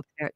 prepared.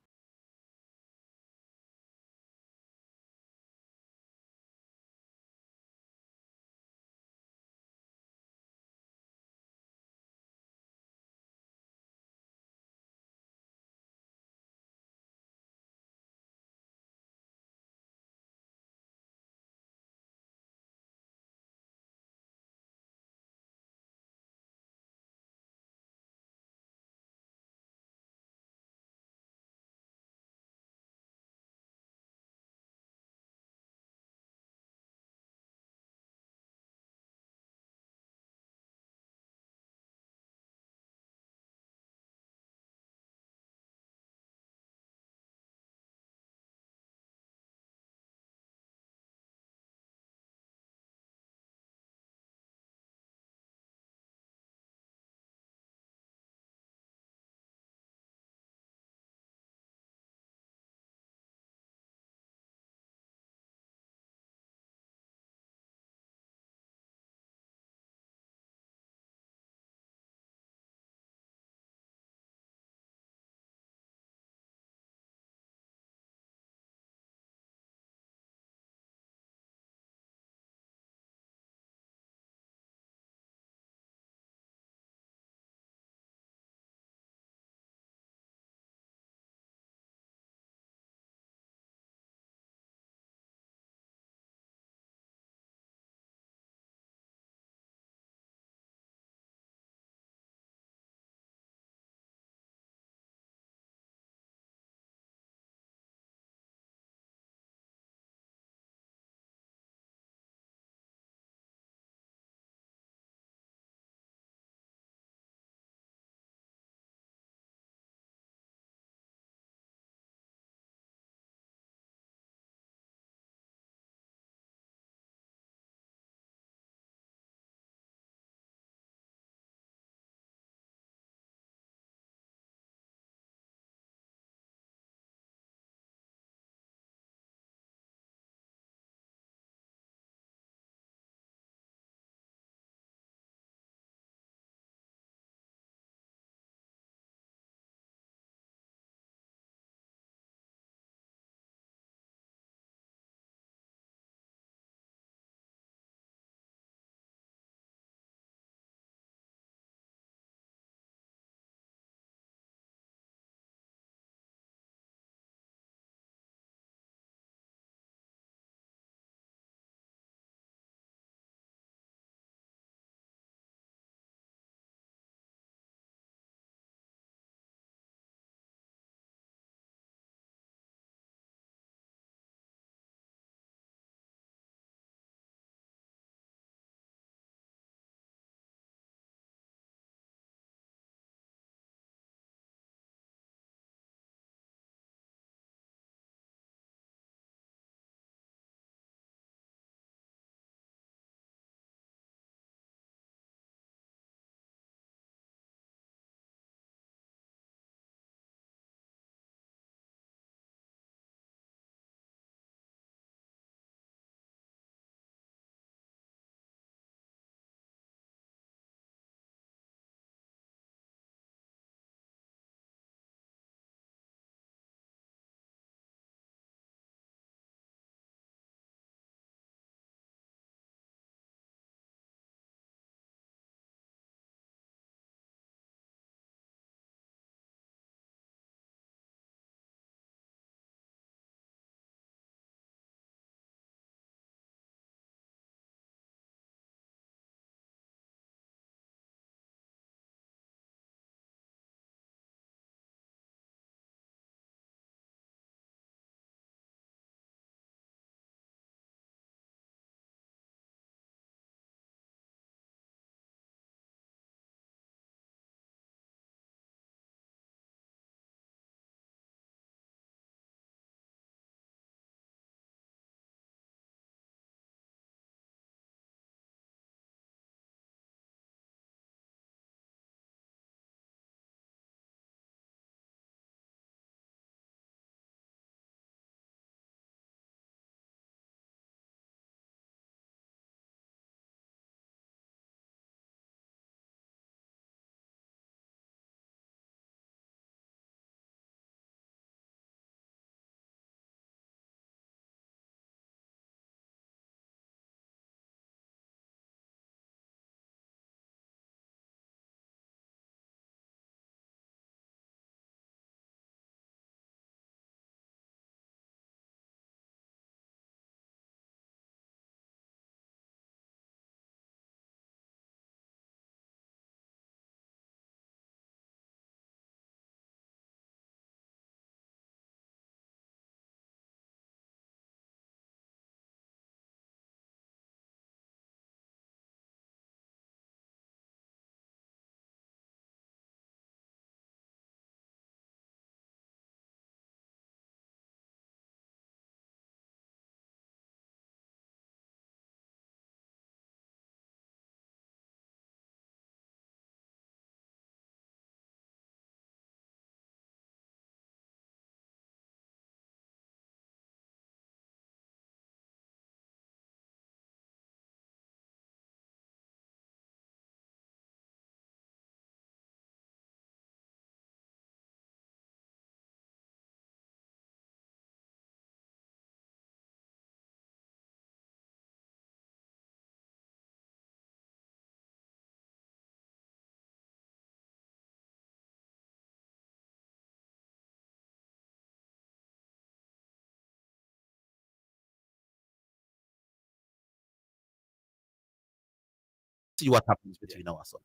see what happens between our Sunday.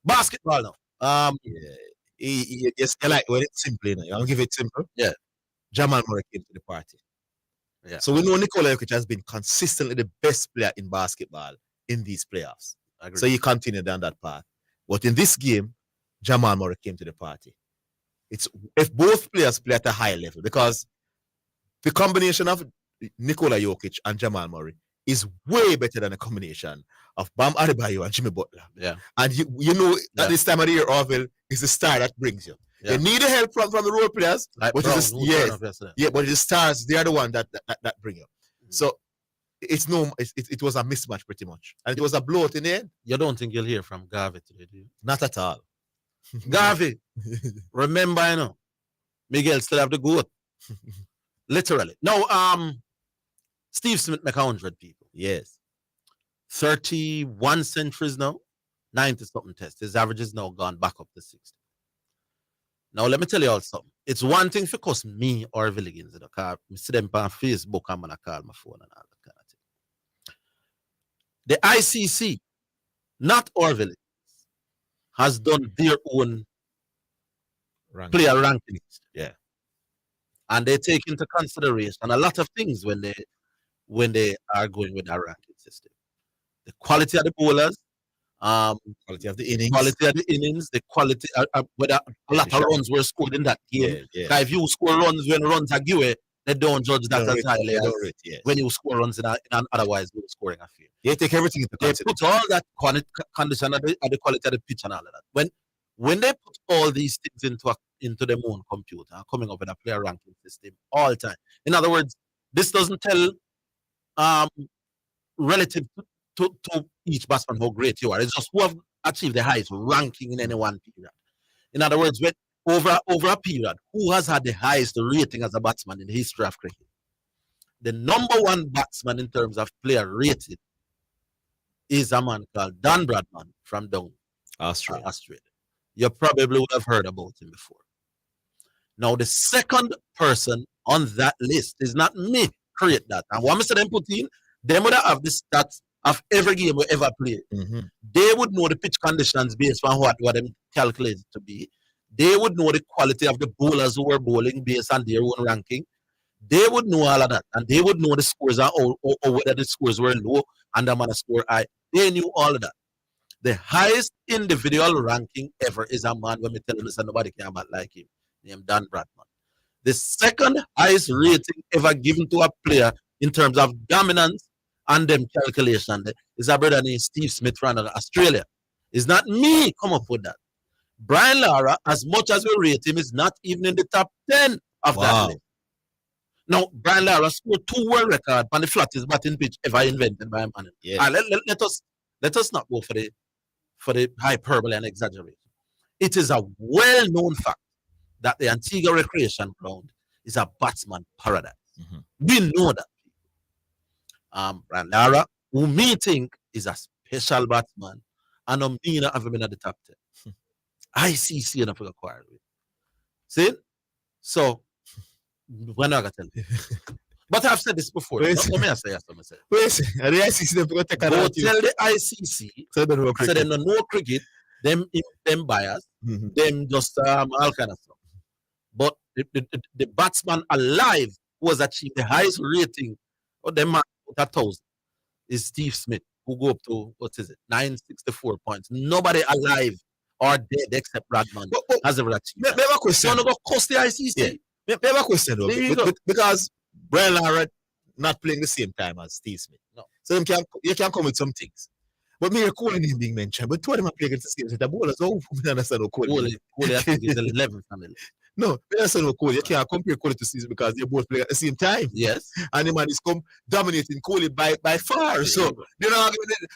Basketball now. Yes, I like when it's simple, you know. I'll give it simple. Yeah. Jamal Murray came to the party. Yeah. So we know Nikola Jokic has been consistently the best player in basketball in these playoffs. So he continued down that path. But in this game, Jamal Murray came to the party. It's if both players play at a high level, because the combination of Nikola Jokic and Jamal Murray is way better than a combination of Bam Adebayo and Jimmy Butler. Yeah. And you know at this time of the year, Orville is the star that brings you. Yeah. You need the help from the role players, Like but Brown, it's but the stars, they are the one that bring you. So it was a mismatch pretty much. And it was a blowout in the end. You don't think you'll hear from Garvey today, do you? Not at all. Garvey, remember, you know, Miguel still have the goat. Literally. Now, Steve Smith make 100 people. Yes. 31 centuries now, 90-something tests. His average is now gone back up to 60. Now, let me tell you all something. It's one thing for cause me or Villigins in the car. I see them on Facebook, I'm going to call my phone and all that kind of thing. The ICC, not Orville, has done their own player rankings. Yeah. And they take into consideration a lot of things when they are going with that ranking system. The quality of the bowlers, quality of the innings, the quality whether a lot of runs were scored in that game. Yeah. If you score runs when runs are given, they don't judge that as highly as when you score runs in an otherwise good scoring affair. They take everything into consideration. They put all that condition of the quality of the pitch and all of that. When they put all these things into their own computer, coming up with a player ranking system all the time. In other words, this doesn't tell relative to each batsman how great you are. It's just who have achieved the highest ranking in any one period. In other words, when over a period, who has had the highest rating as a batsman in the history of cricket? The number one batsman in terms of player rated is a man called Dan Bradman from down Australia. You probably would have heard about him before. Now, the second person on that list is not me create that. And what Mr. them put in, they would have the stats of every game we ever played. Mm-hmm. They would know the pitch conditions based on what them calculated to be. They would know the quality of the bowlers who were bowling based on their own ranking. They would know all of that. And they would know the scores or whether the scores were low and the man score high. They knew all of that. The highest individual ranking ever is a man, when we tell you this, nobody can bat like him, named Dan Bradman. The second highest rating ever given to a player in terms of dominance and them calculation is a brother named Steve Smith from Australia. It's not me come up with that. Brian Lara, as much as we rate him, is not even in the top 10 of that list. Now, Brian Lara scored 2 world records on the flattest batting pitch ever invented by a man. Yeah. Let us not go for the hyperbole and exaggeration. It is a well-known fact that the Antigua Recreation Ground is a batsman paradise. Mm-hmm. We know that. Brian Lara, who me think is a special batsman, and me not have been at the top 10. ICC and I acquired with. See? So, when I tell you. But I've said this before. Let me say yes. The ICC go tell the ICC so they don't know cricket, them bias, them just all kind of stuff. But the batsman alive who has achieved the highest rating of them 1,000 is Steve Smith, who go up to 964 points. Nobody alive or dead except Bradman has ever achieved. Maybe a question. So, go cost the ICC. Maybe a question though, because Brian Lara not playing the same time as Steve Smith. No. So you can come with some things. But me Kohli name being mentioned, but two of them are playing against the same set. The bowlers, we understand Kohli. Kohli I think is the 11th family. No, we understand Kohli. You can't compare Kohli to Steve because they both play at the same time. Yes. And the man is dominating Kohli by far. Yeah. So you know,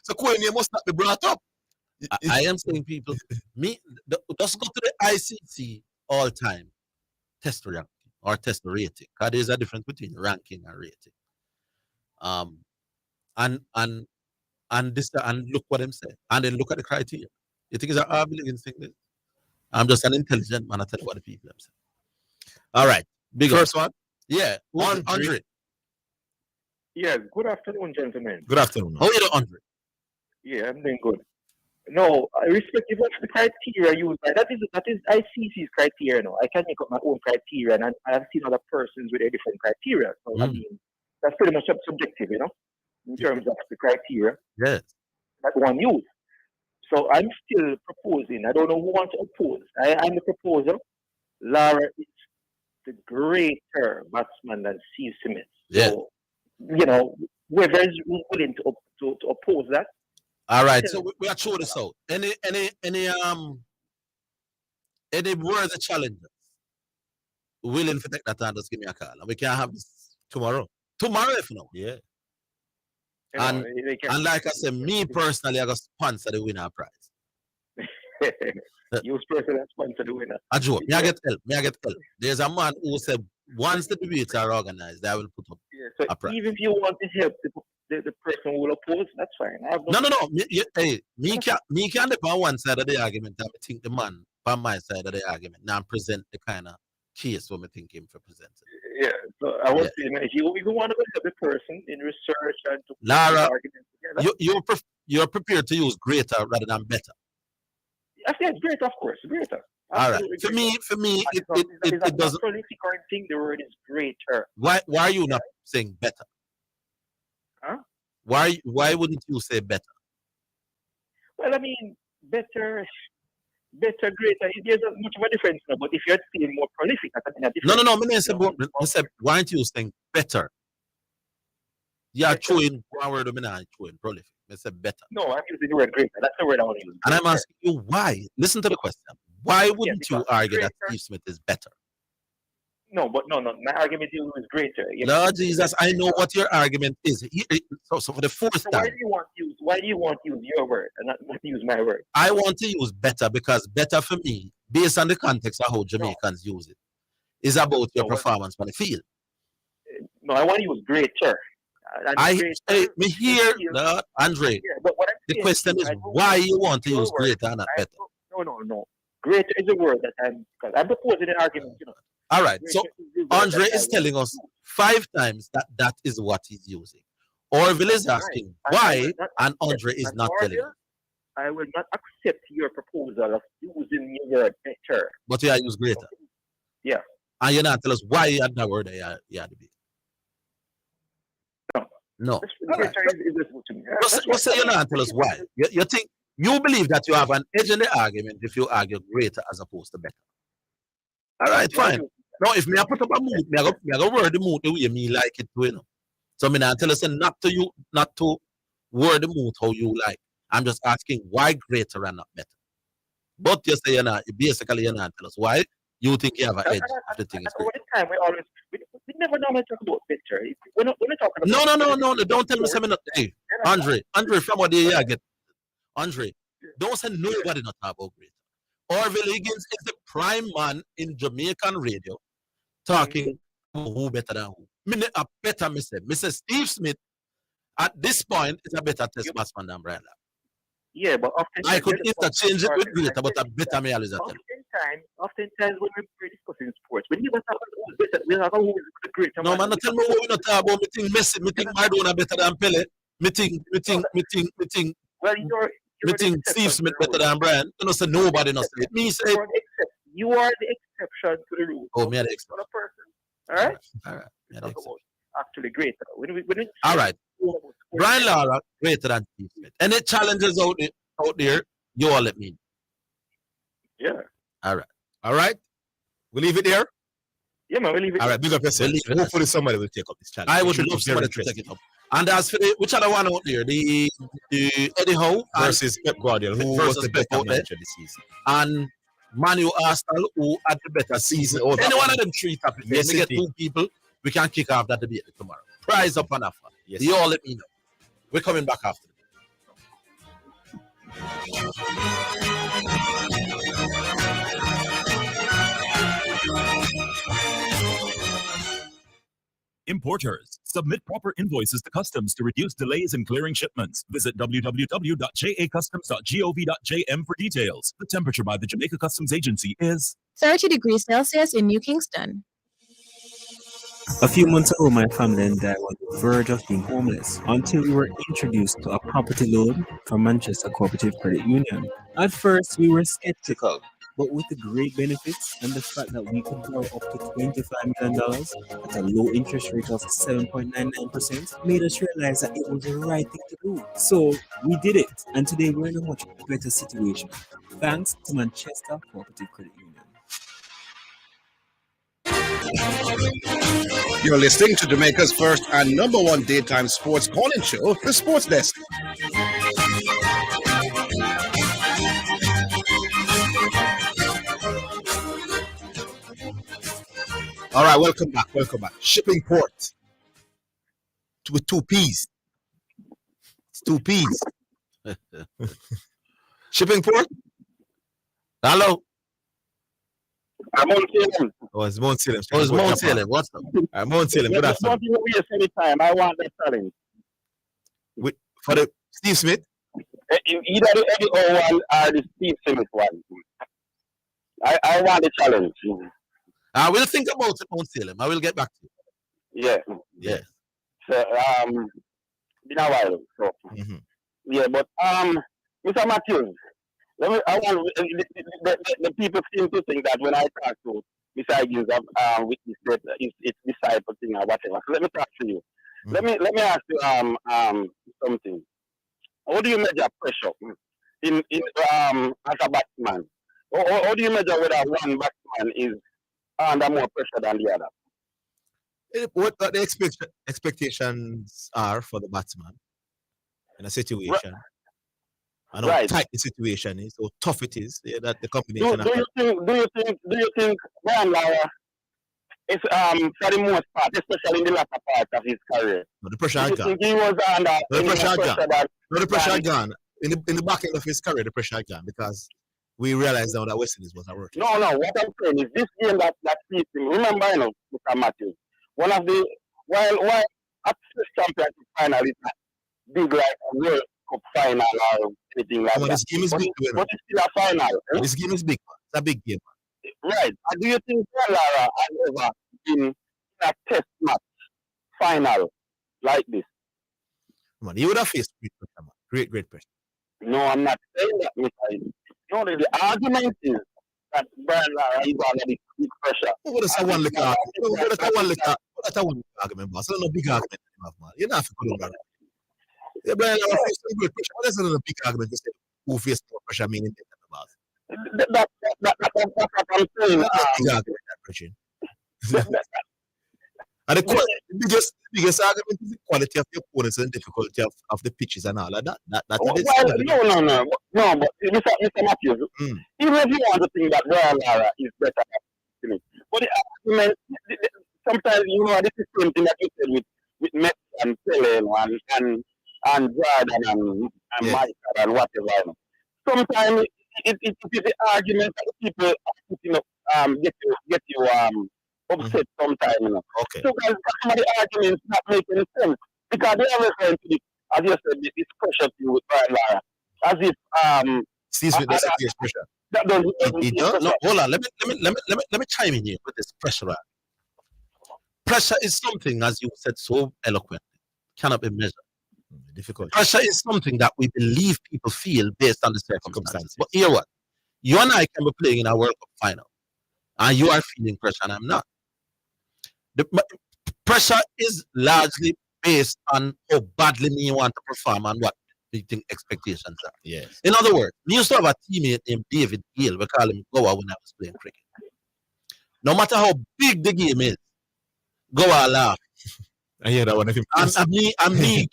so Kohli name must not be brought up. I am saying people, just go to the ICC all time test ranking or test rating. Because there's a difference between ranking and rating. And look what them say. And then look at the criteria. You think it's an ability thing this? I'm just an intelligent man. I tell you what the people them say. All right. Big first one? Yeah. Andre. Yeah, good afternoon, gentlemen. Good afternoon. How are you, Andre? Yeah, I'm doing good. No, irrespective of the criteria used, that is ICC's criteria. No, I can make up my own criteria, and I've seen other persons with a different criteria. So I mean, that's pretty much subjective, in terms of the criteria Yes. that one used. So I'm still proposing. I don't know who wants to oppose. I'm the proposer. Lara is the greater batsman than Steve Smith. Yeah. So, whoever is willing to oppose that. All right. So we are throwing this out. Any worthy challengers willing to take that time? Just give me a call, and we can have this Tomorrow. if you know. Yeah. And like I said, me personally, I got sponsor the winner prize. You personally sponsor the winner. I joke. Me I get help. There's a man who said once the debates are organized, I will put up a prize. Even if you want to help the person who will oppose, that's fine. No. Me can depend on one side of the argument. I think the man on my side of the argument now present the kind of case what I think him for presenting. Yeah, so I was saying, if you want to help the person in research and to Lara, you're prepared to use greater rather than better. I think greater, of course, greater. All right. For me, it doesn't. Current thing, the word is greater. Why are you not saying better? Huh? Why wouldn't you say better? Well, I mean, better, greater. There's not much of a difference now. But if you're still more prolific, that's a difference. No. I said, why aren't you saying better? Yeah, chewing one word chewing prolific. I said better. No, I'm using the word greater. That's the word I want to use. And I'm asking you why. Listen to the question. Why wouldn't you argue that Steve Smith is better? No. My argument is greater. Lord Jesus, I know what your argument is. So for the fourth time. Why do you want to use your word and not use my word? I want to use better because better for me, based on the context of how Jamaicans use it, is about your performance on the field. No, I want to use greater. Andre. The question is why you want to use greater and not better. No. Greater is a word that because I'm proposing an argument. All right. So Andre is telling us 5 times that is what he's using. Orville is asking why, and Andre is not telling us. I will not accept your proposal of using your word better. But you use greater. Yeah. And you're not tell us why you had that word you had to be. No. Right. Let's say you're not tell us why. You think you believe that you have an edge in the argument if you argue greater as opposed to better. All right, fine. Now, if me I put up a mood, me I go word the mood the way me like it, So me not tell us not to word the mood how you like. I'm just asking why greater and not better. But you say you're not tell us why you think you have an edge if the thing is greater. We never normally talk about better. We're not talking about No, don't tell me something. Hey, Andre, from what you get. Andre, don't say nobody not talk about greater. Orville Higgins is the prime man in Jamaican radio talking who better than who. A better, Mr. Steve Smith, at this point, is a better test batsman than Brian Lara. Yeah, but often I could interchange it with greater, but a better me always tell. Oftentimes when we're discussing sports, when you talk about who's better, we talk about who is the greater. No, man, tell me what we not talk about. Me think Messi, me think Maradona better than Pele. Me think. Well, you think Steve Smith better than Brian? You know, say nobody not say it. Me say you are the exception to the rule. Oh, me are the exception. Not a person. All right. Actually, greater. All right. Brian Lara greater than Steve Smith. Any challenges out there? You all let me know. Yeah. All right. We leave it there. Yeah, man. We leave it. All right. Big up yourself. Hopefully somebody will take up this challenge. I would love somebody to take it up. And as for which other one out there, the Eddie Howe versus Pep Guardiola, who was the better manager this season, and Manu Arsenal, who had the better season. Any one of them 3 topics. Yes, we get 2 people. We can kick off that debate tomorrow. Prize up and offer. Yes, you all let me know. We're coming back after. Importers, submit proper invoices to customs to reduce delays in clearing shipments. Visit www.jacustoms.gov.jm for details. The temperature by the Jamaica Customs Agency is 30 degrees Celsius in New Kingston. A few months ago, my family and I were on the verge of being homeless until we were introduced to a property loan from Manchester Cooperative Credit Union. At first, we were skeptical, but with the great benefits and the fact that we could borrow up to $25 million at a low interest rate of 7.99% made us realize that it was the right thing to do. So we did it, and today we're in a much better situation thanks to Manchester Cooperative Credit Union. You're listening to Jamaica's first and number one daytime sports calling show, The Sports Desk. All right, welcome back. Shipping port with 2 P's. It's 2 P's. Shipping port. Hello. I'm on Salem. Oh, it's Mount Salem. Oh, it's Mount Salem. What's up? Mount Salem. Good afternoon. Don't waste any time. I want that challenge. For the Steve Smith. Either the Eddie O one or the Steve Smith one. I want the challenge. I will think about it, Mount Salem. I will get back to you. Yeah. So been a while. So yeah, but Mr. Matthews, I want the people seem to think that when I talk to Mr. Higgins with this that it's disciple thing or whatever. So let me talk to you. Let me ask you something. How do you measure pressure in as a batsman? How do you measure whether one batsman is under more pressure than the other? What the expectations are for the batsman in a situation, and how tight the situation is, how tough it is, that the combination. Do you think Brian Lara is for the most part, especially in the latter part of his career? No, the pressure had gone. He was under the pressure had gone. In the back end of his career, the pressure had gone because we realized now that West Indies was not working. No, what I'm saying is this game that beats him. Remember, Mr. Matthews, one of the while at the championship final is not big like a World Cup final or anything like that. This game is big, but it's still a final. This game is big. It's a big game. Right. And do you think Lara has ever been in a test match final like this? Man, he would have faced great pressure, man. Great pressure. No, I'm not saying that, Mr. No, the argument is that Brian Lara is under the big pressure. That's a one little argument. That's a one argument, boss. That's not a big argument, man. You're not going to go Brian Lara faced some great pressure. That's not a big argument to say who faced more pressure, meaning the boss. That's what I'm saying. And the biggest argument is the quality of the opponents and the difficulty of the pitches and all of that. No, but Mr. Matthews, even if you want to think that Brian Lara is better, but the argument, sometimes, this is the same thing that you said with Messi and Pele and Jordan and Michael and whatever. Sometimes it is the argument that people get you upset sometimes. Okay. So some of the arguments not making sense because they are referring to it, as you said, this pressure to with Brian Lara, as if Steve Smith doesn't face pressure. That doesn't. No, hold on. Let me chime in here with this pressure. Pressure is something, as you said so eloquently, cannot be measured. Difficult. Pressure is something that we believe people feel based on the circumstances. But hear what? You and I can be playing in a World Cup final, and you are feeling pressure, and I'm not. The pressure is largely based on how badly you want to perform and what you think expectations are. Yes. In other words, we used to have a teammate named David Gill. We call him Goa when I was playing cricket. No matter how big the game is, Goa laugh. I hear that one. And me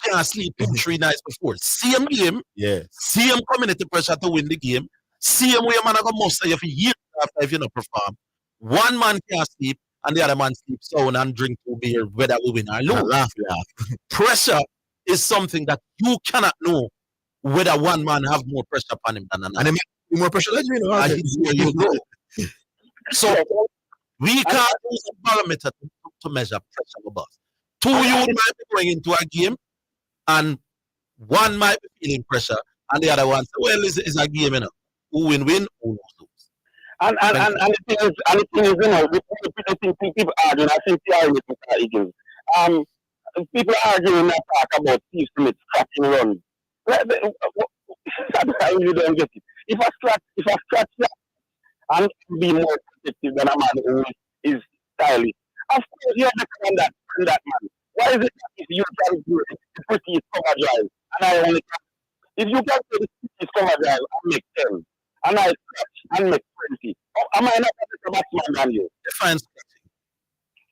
can't sleep 2-3 nights before. Same game, same community pressure to win the game, same way man go muster you for years after if you don't perform. One man can't sleep and the other man sleeps down and drink 2 beers, whether we win or lose. Laugh. Pressure is something that you cannot know whether one man have more pressure upon him than another. And more pressure than you know. So we can't use a barometer to measure pressure of us. 2 youth might be going into a game and one might be feeling pressure and the other one say, well, it's a game, Who win, who lose. the thing is, you know, the thing people arguing, I think the argument with Eagles. People arguing that talk about Steve Smith scratching runs. I really don't get it. If I scratch that and be more protective than a man who is stylish, of course you're better than that man. Why is it that if you can do it, the pretty cover drive, and I only can, if you can do the pretty cover drive and make 10, and I scratch and make 20, am I not a better batsman than you? Define scratching.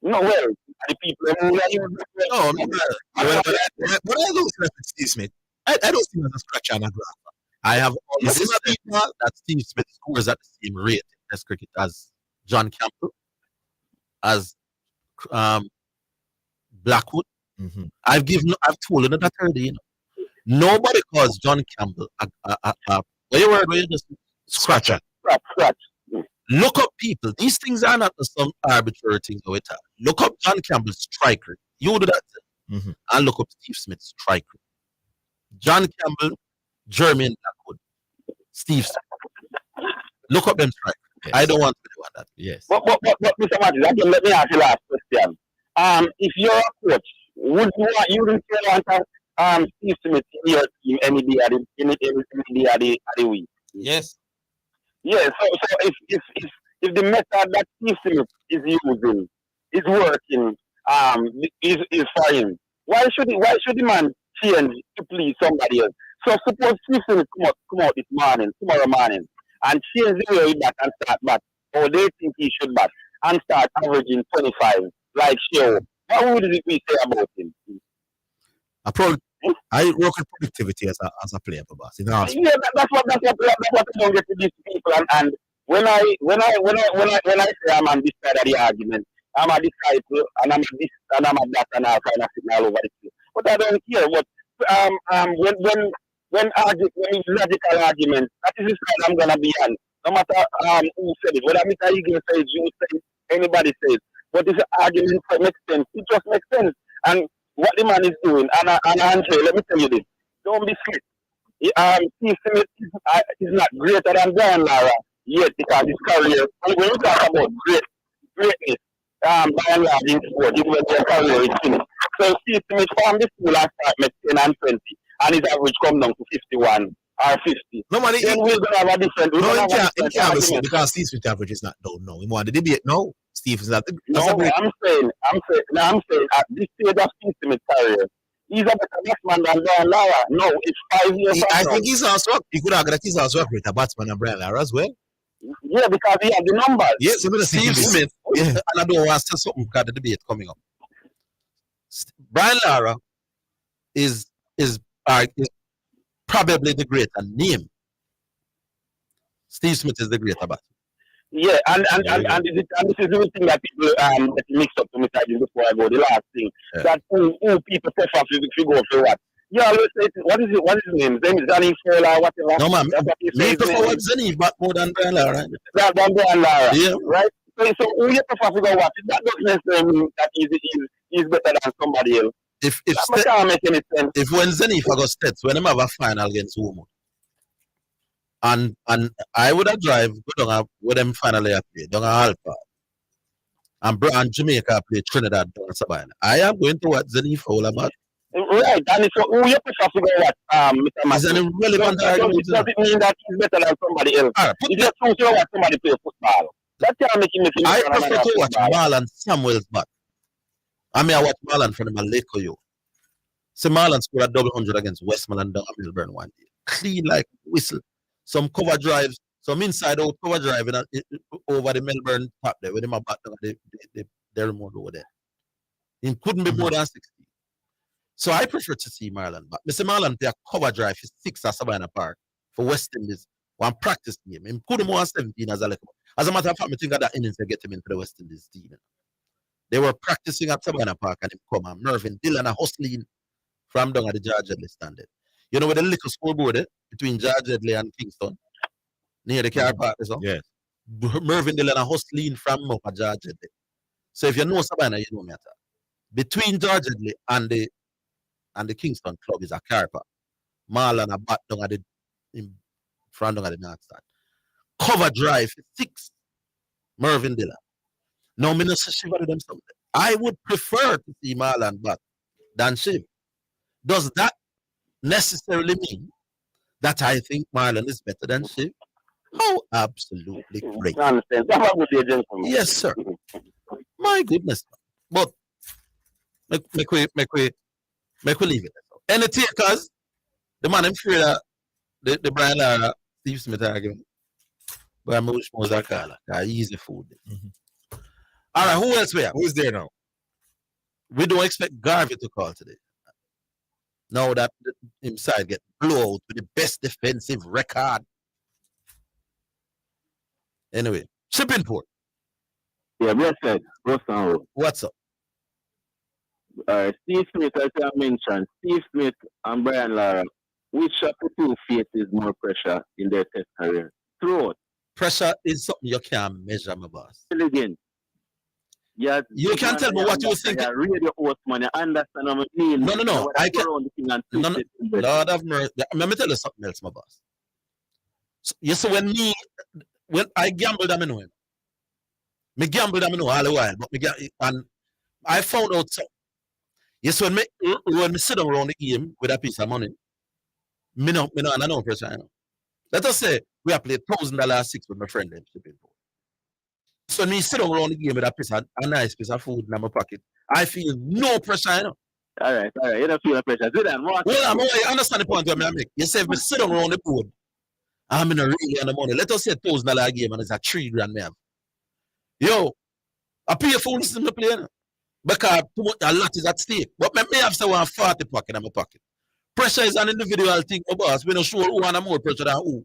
No, well, the people who are even No, but I don't scratch Steve Smith. I don't see him as a scratcher and a grapher. I have always said that Steve Smith scores at the same rate in Test cricket as John Campbell, as Blackwood. Mhm. I've told him that already. You know. Nobody calls John Campbell what you word where you just scratcher. scratch. Look up people. These things are not some arbitrary things. Look up John Campbell's strike rate. You do that. Mhm. And look up Steve Smith's strike rate. John Campbell, Jermaine Blackwood, Steve Smith. Look up them strike rate. Yes. I don't want to do that. Yes. But Mr. Martin, again, let me ask you last question. If you're a coach, would you want Steve Smith in your team any day of the week? Yes. Yeah, so if the method that Steve Smith is using is working, is for him, why should the man change to please somebody else? So suppose Steve Smith come out tomorrow morning, and change the way he bat and start bat, or they think he should bat and start averaging 25 like Sheo. What would we say about him? I work with productivity as a player, boss. You know, Yeah, that's what I don't get to these people. And when I say I'm on this side of the argument, I'm a disciple and I'm a this and I'm a that and I'm kind of sitting all over the place. But I don't care. But when it's logical argument, that is the side I'm gonna be on. No matter who said it, whether Mr. Higgins says, you say, anybody says. But if the argument makes sense, it just makes sense. And what the man is doing, and Andre, let me tell you this: don't be slick. Steve Smith is not greater than Brian Lara yet because his career. And when we talk about greatness, by and large in sport, even when their career is finished. So Steve Smith from the school and start make 10 and 20, and his average come down to 51 or 50. nobody. Then we're gonna have a different. It can't be so because Steve Smith average is not down now. We want the debate now. Steve is not. No, I'm saying at this stage of Steve Smith's career, he's a better batsman than Brian Lara. No, it's 5 years. I think he's also. You could argue that he's also a greater batsman than Brian Lara as well. Yeah, because he has the numbers. Yes, Steve Smith, Yeah. and I don't want to say something because the debate coming up. Brian Lara is probably the greater name. Steve Smith is the greater batsman. Yeah, and this is the thing that people that mix up to me before I go. The last thing that who people prefer to go for what. You always say, what is his name? His name is Danny Fowler, whatever. No, man. That's what you say Me his prefer name what is. Zenith bat more than Brian Lara. Right? Than Brian Lara. Yeah. Right? So who you prefer to go watch? That doesn't necessarily mean that he's better than somebody else. That can't make any sense. If when Zenith got Stets, when them have a final against Womo, and I would have drive go down with them finally play down Alpha, and Jamaica play Trinidad down Sabine. I am going to watch Zenith Fowler match. Right, and so who you prefer to go watch, Mr. Is Matthew? an irrelevant argument. Does it mean that he's better than somebody else? Alright, If you choose to watch somebody play football, that can't make him feel I better than prefer another to watch footballer. Marlon Samuel's back. I mean, I watch Marlon from the Maleko, yo. So Marlon scored a double 100 against Westmoreland down at Melbourne one day. Clean like whistle. Some cover drives, some inside out cover drive over the Melbourne top there, with him back down the remote over there. It couldn't be more than 60. So I prefer to see Marlon back. Mr. Marlon play a cover drive for 6 at Savannah Park for West Indies. One practice game. He couldn't more than 17 as a matter of fact, I think that innings to get him into the West Indies team. They were practicing at Savannah Park and him come and Mervyn Dillon and hustling from down at the George Headley standard. You know, with the little scoreboard between George Headley and Kingston, near the car park, so? Yes. Mervyn Dillon and hustling from up at George Headley. So if you know Savannah, you know me at that. Between George Headley and the Kingston club is a car park. Marlon a bat down at in front down at the North Stand. Cover drive 6 Mervyn Dillon. No, me no say Shiva to them something. I would prefer to see Marlon back than Shiv. Does that necessarily mean that I think Marlon is better than Shiv? Oh, absolutely great. I understand. Have a good day, gentlemen. Yes, sir. My goodness. But make we leave it. Any takers? The man I'm sure that the Brian Lara, Steve Smith argument. But I'm wish more Zakala. Easy food. All right, who else we have? Who's there now? We don't expect Garvey to call today. Now that him side get blown out with the best defensive record. Anyway, shipping port. Yeah, we said, What's up? Steve Smith, as I mentioned, Steve Smith and Brian Lara, which of the two faces more pressure in their test career? Throughout. Pressure is something you can't measure, my boss. Again. Yes, you can't tell me what you think. Radio host, man, you understand what I mean? No. I can't. No. Lord have mercy. Let me tell you something else, my boss. So, you see, when I gambled, I know him. Me gambled, I know all the while, but and I found out something. Yes, when me sit down around the game with a piece of money, me no pressure. I know. Let us say we have played $1,000 six with my friend them shipping for. So me sit down around the game with a nice piece of food in my pocket. I feel no pressure. I know. All right. You don't feel the pressure. Zidane, well, I understand the point I make. You say if me sit down around the board, I'm in a really on the money. Let us say $1,000 game and it's a $3,000 me have. Yo, I pay for this in the play. Because a lot is at stake. But me have someone 40 pocket in my pocket. Pressure is an individual thing, my boss. We don't show who want more pressure than who.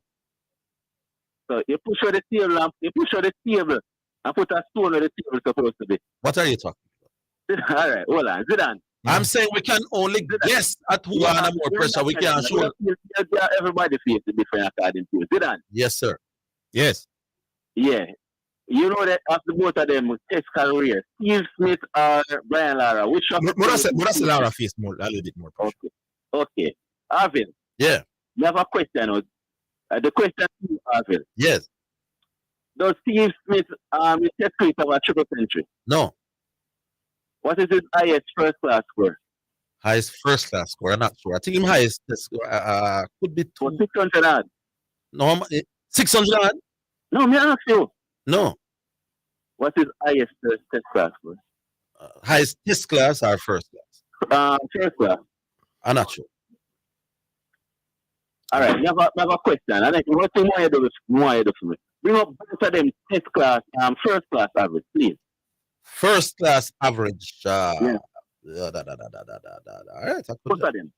So you push on the table and put a stone on the table supposed to be. What are you talking about? All right, hold on. Zidane. I'm saying we can only guess at who want more pressure. We can't show. Everybody feels different according to you. Zidane. Yes, sir. Yes. Yeah. You know that after both of them test career, Steve Smith or Brian Lara, which one? Murasa Lara faced a little bit more pressure. Okay. Orville. Yeah. You have a question. The question to you, Orville. Yes. Does Steve Smith test career have a triple century? No. What is his highest first class score? Highest first class score? I'm not sure. I think his highest score could be 600 odd. No, 600 odd? No, me ask you. No. What is highest test class score? Highest test class or first class? First class. I'm not sure. All right, I have a question. I think what you want to do for me? Bring up both of them test class, first class average, please. First class average. Yeah. All right, both of them.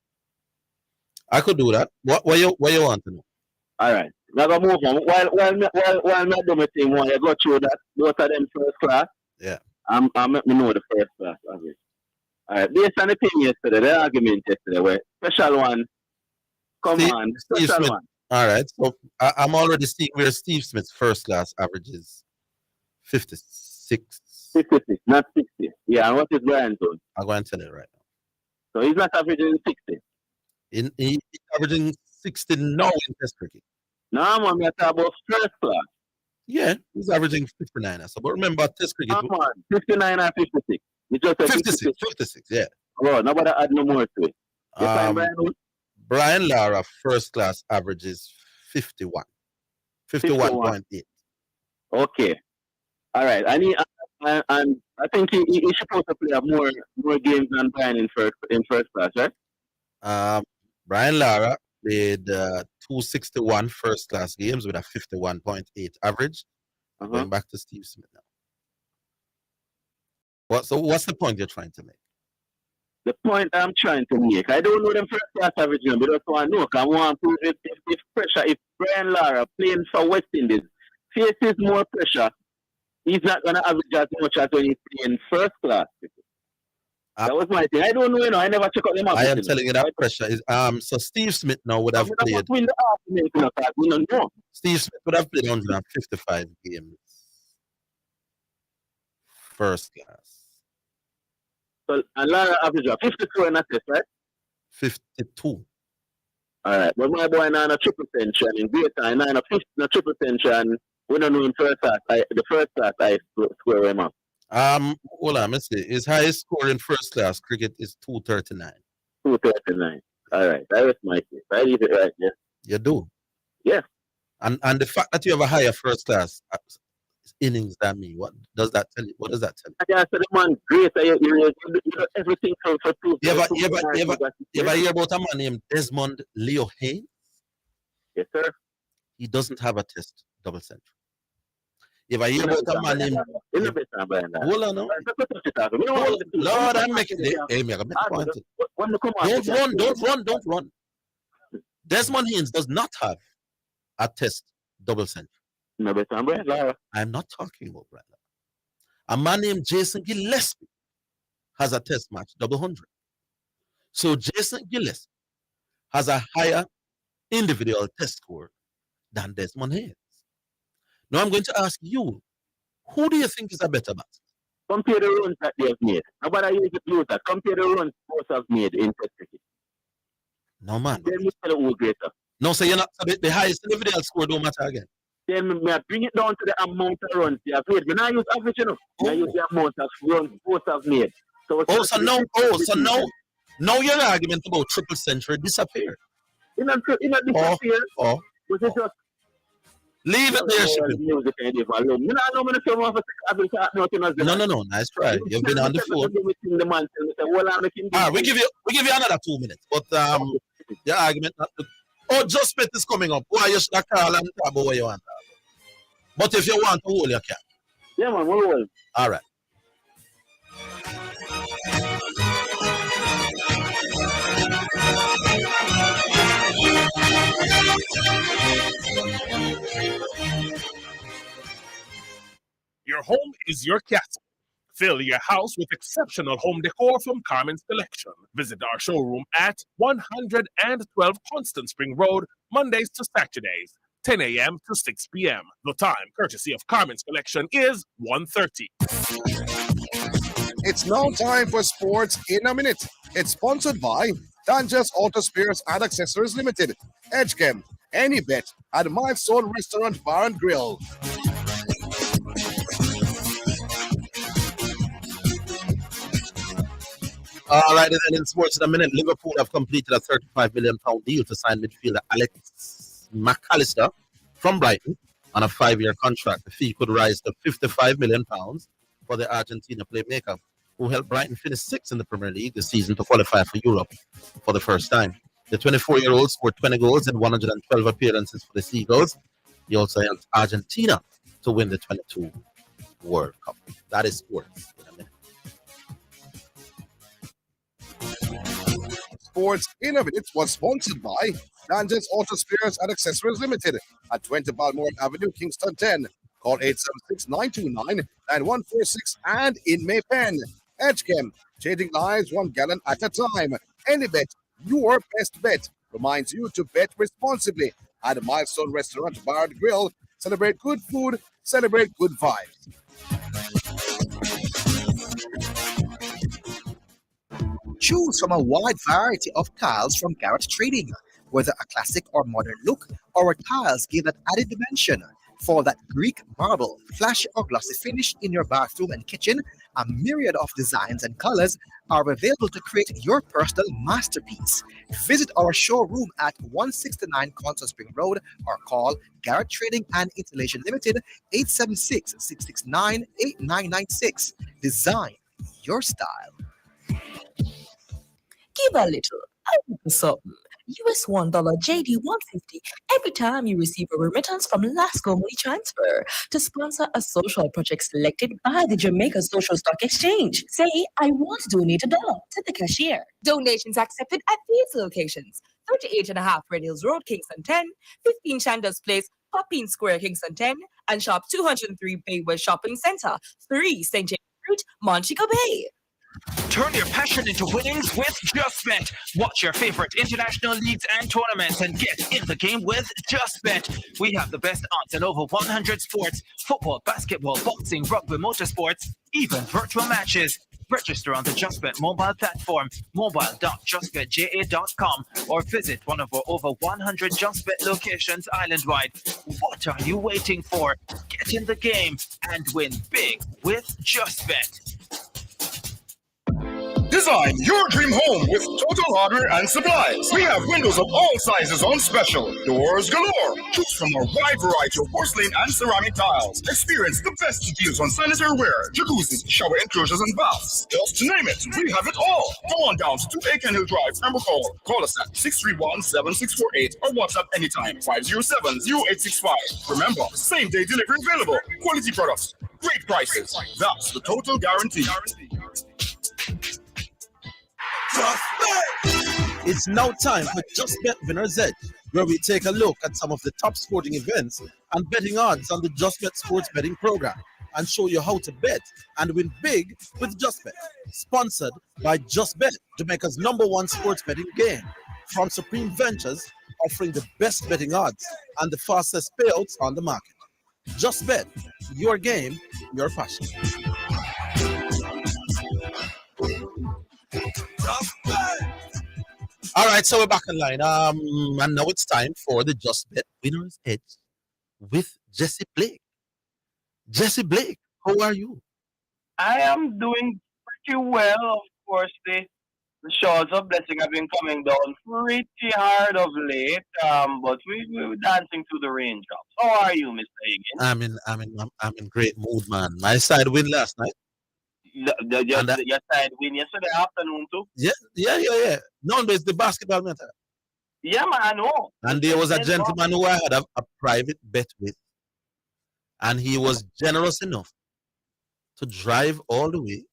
I could do that. What you want to know? All right. Now go move on. While me do my thing, I go through that both of them first class. Yeah. I'm let me know the first class average. All right. Based on the thing yesterday, the argument yesterday, where special one. Steve Smith. One. All right. So I'm already seeing where Steve Smith's first class average is 56. 56, not 60. Yeah, and what is Brian's doing? I'm going to tell you right now. So he's not averaging 60. He's averaging 60 now in test cricket. No, I'm talking about first class. Yeah, he's averaging 59. So, but remember, test cricket. Come on, 59 or 56. You just said 56, yeah. Oh, nobody add no more to it. Brian Lara first class average is 51. 51.8. Okay. All right. And I think he supposed to play more games than Brian in first class, right? Brian Lara played 261 first class games with a 51.8 average. Going back to Steve Smith now. So what's the point you're trying to make? The point I'm trying to make, I don't know them first class average number, but that's what I know. I want to prove if Brian Lara playing for West Indies faces more pressure, he's not going to average as much as when he's playing first class. That was my thing. I don't know, I never check out them. I am telling you that pressure is so Steve Smith now would have played. Win the argument, we don't know. Steve Smith would have played 155 games first class. So and Lara average 52 in assist, right? 52. All right, but my boy now a triple century in great time, now a triple century and We don't know in first class. The first class I square him up. Hold on, let's see. His highest score in first class cricket is 239. 239. All right, that was my case. I did it right, yeah. You do? Yeah. And the fact that you have a higher first class innings than me, what does that tell you? What does that tell you? Yeah, so the man great. You everything for two. You ever hear about a man named Desmond Leo Haynes? Yes, sir. He doesn't have a test double century. If I hear about a man named hold on, no. Lord, I'm making it. Hey, make a point. Don't run. Desmond Haynes does not have a test double century. I'm not talking about Brad. A man named Jason Gillespie has a test match double 100. So Jason Gillespie has a higher individual test score than Desmond Haynes. Now I'm going to ask you, who do you think is a better batsman? Compare the runs that they have made. Nobody use that. Compare the runs both have made in test cricket. No, man. Then you tell who greater. No, so you're not the highest individual score don't matter again. Then may I bring it down to the amount of runs they have made. When I use average, I use the amount of runs both have made. So now your argument about triple century disappeared. It not disappear. Was it just leave it there, No. Nice try. You've been on the phone. We give you another 2 minutes. But your argument not to. Oh, just bet is coming up. Why you should call and talk about what you want. But if you want to hold, you can. Yeah, man, we'll hold. All right. Your home is your castle. Fill your house with exceptional home decor from Carmen's Collection. Visit our showroom at 112 Constant Spring Road, Mondays to Saturdays, 10 a.m. to 6 p.m. The time, courtesy of Carmen's Collection, is 1:30. It's now time for Sports in a Minute. It's sponsored by Dangerous Auto Spares and Accessories Limited, Edgechem, Any Bet, and Milestone Restaurant Bar and Grill. All right, and in Sports in a Minute, Liverpool have completed a £35 million deal to sign midfielder Alex McAllister from Brighton on a 5-year contract. The fee could rise to £55 million for the Argentina playmaker, who helped Brighton finish 6th in the Premier League this season to qualify for Europe for the first time. The 24-year-old scored 20 goals in 112 appearances for the Seagulls. He also helped Argentina to win the 22 World Cup. That is Sports in a Minute. Sports in a Minute was sponsored by Dangerous Auto Spares and Accessories Limited at 20 Balmoral Avenue, Kingston 10. Call 876-929-9146 and in Maypen. Edgechem, changing lives 1 gallon at a time. Any Bet, your best bet, reminds you to bet responsibly at a Milestone Restaurant Bar and Grill. Celebrate good food, celebrate good vibes. Choose from a wide variety of tiles from Garrett Trading. Whether a classic or modern look, our tiles give that added dimension. For that Greek marble, flashy or glossy finish in your bathroom and kitchen, a myriad of designs and colors are available to create your personal masterpiece. Visit our showroom at 169 Constant Spring Road or call Garrett Trading and Installation Limited 876-669-8996. Design your style. Give a little, a little something. US $1 JD 150 every time you receive a remittance from Lasco Money Transfer to sponsor a social project selected by the Jamaica Social Stock Exchange. Say, I want to donate $1 to the cashier. Donations accepted at these locations: 38.5 Red Hills Road, Kingston 10, 15 Shanders Place, Poppin Square, Kingston 10, and Shop 203 Bay West Shopping Center, 3 St. James Route, Montego Bay. Turn your passion into winnings with JustBet. Watch your favorite international leagues and tournaments and get in the game with JustBet. We have the best odds in over 100 sports: football, basketball, boxing, rugby, motorsports, even virtual matches. Register on the JustBet mobile platform, mobile.justbetja.com, or visit one of our over 100 JustBet locations island-wide. What are you waiting for? Get in the game and win big with JustBet. Design your dream home with Total Hardware and Supplies. We have windows of all sizes on special. Doors galore. Choose from a wide variety of porcelain and ceramic tiles. Experience the best deals on sanitary ware, jacuzzis, shower enclosures, and baths. Just to name it, we have it all. Come on down to 2 Aiken Hill Drive, Ambercall. Call us at 631-7648 or WhatsApp anytime 507-0865. Remember, same-day delivery available. Quality products, great prices. That's the Total Guarantee. It's now time for Just Bet Winner's Edge, where we take a look at some of the top sporting events and betting odds on the Just Bet sports betting program and show you how to bet and win big with Just Bet. Sponsored by Just Bet, Jamaica's #1 sports betting game. From Supreme Ventures, offering the best betting odds and the fastest payouts on the market. Just Bet, your game, your passion. All right, so we're back online. And now it's time for the Just Bet Winner's Edge with Jesse Blake. Jesse Blake, how are you? I am doing pretty well. Of course, the showers of blessing have been coming down pretty hard of late. But we're dancing through the raindrops. How are you, Mr. Higgins? I'm in great mood, man. My side win last night. Your side win yesterday afternoon too. Yeah. No, but it's the basketball matter. Yeah, man, I know. And there was a gentleman who I had a private bet with, and he was generous enough to drive all the way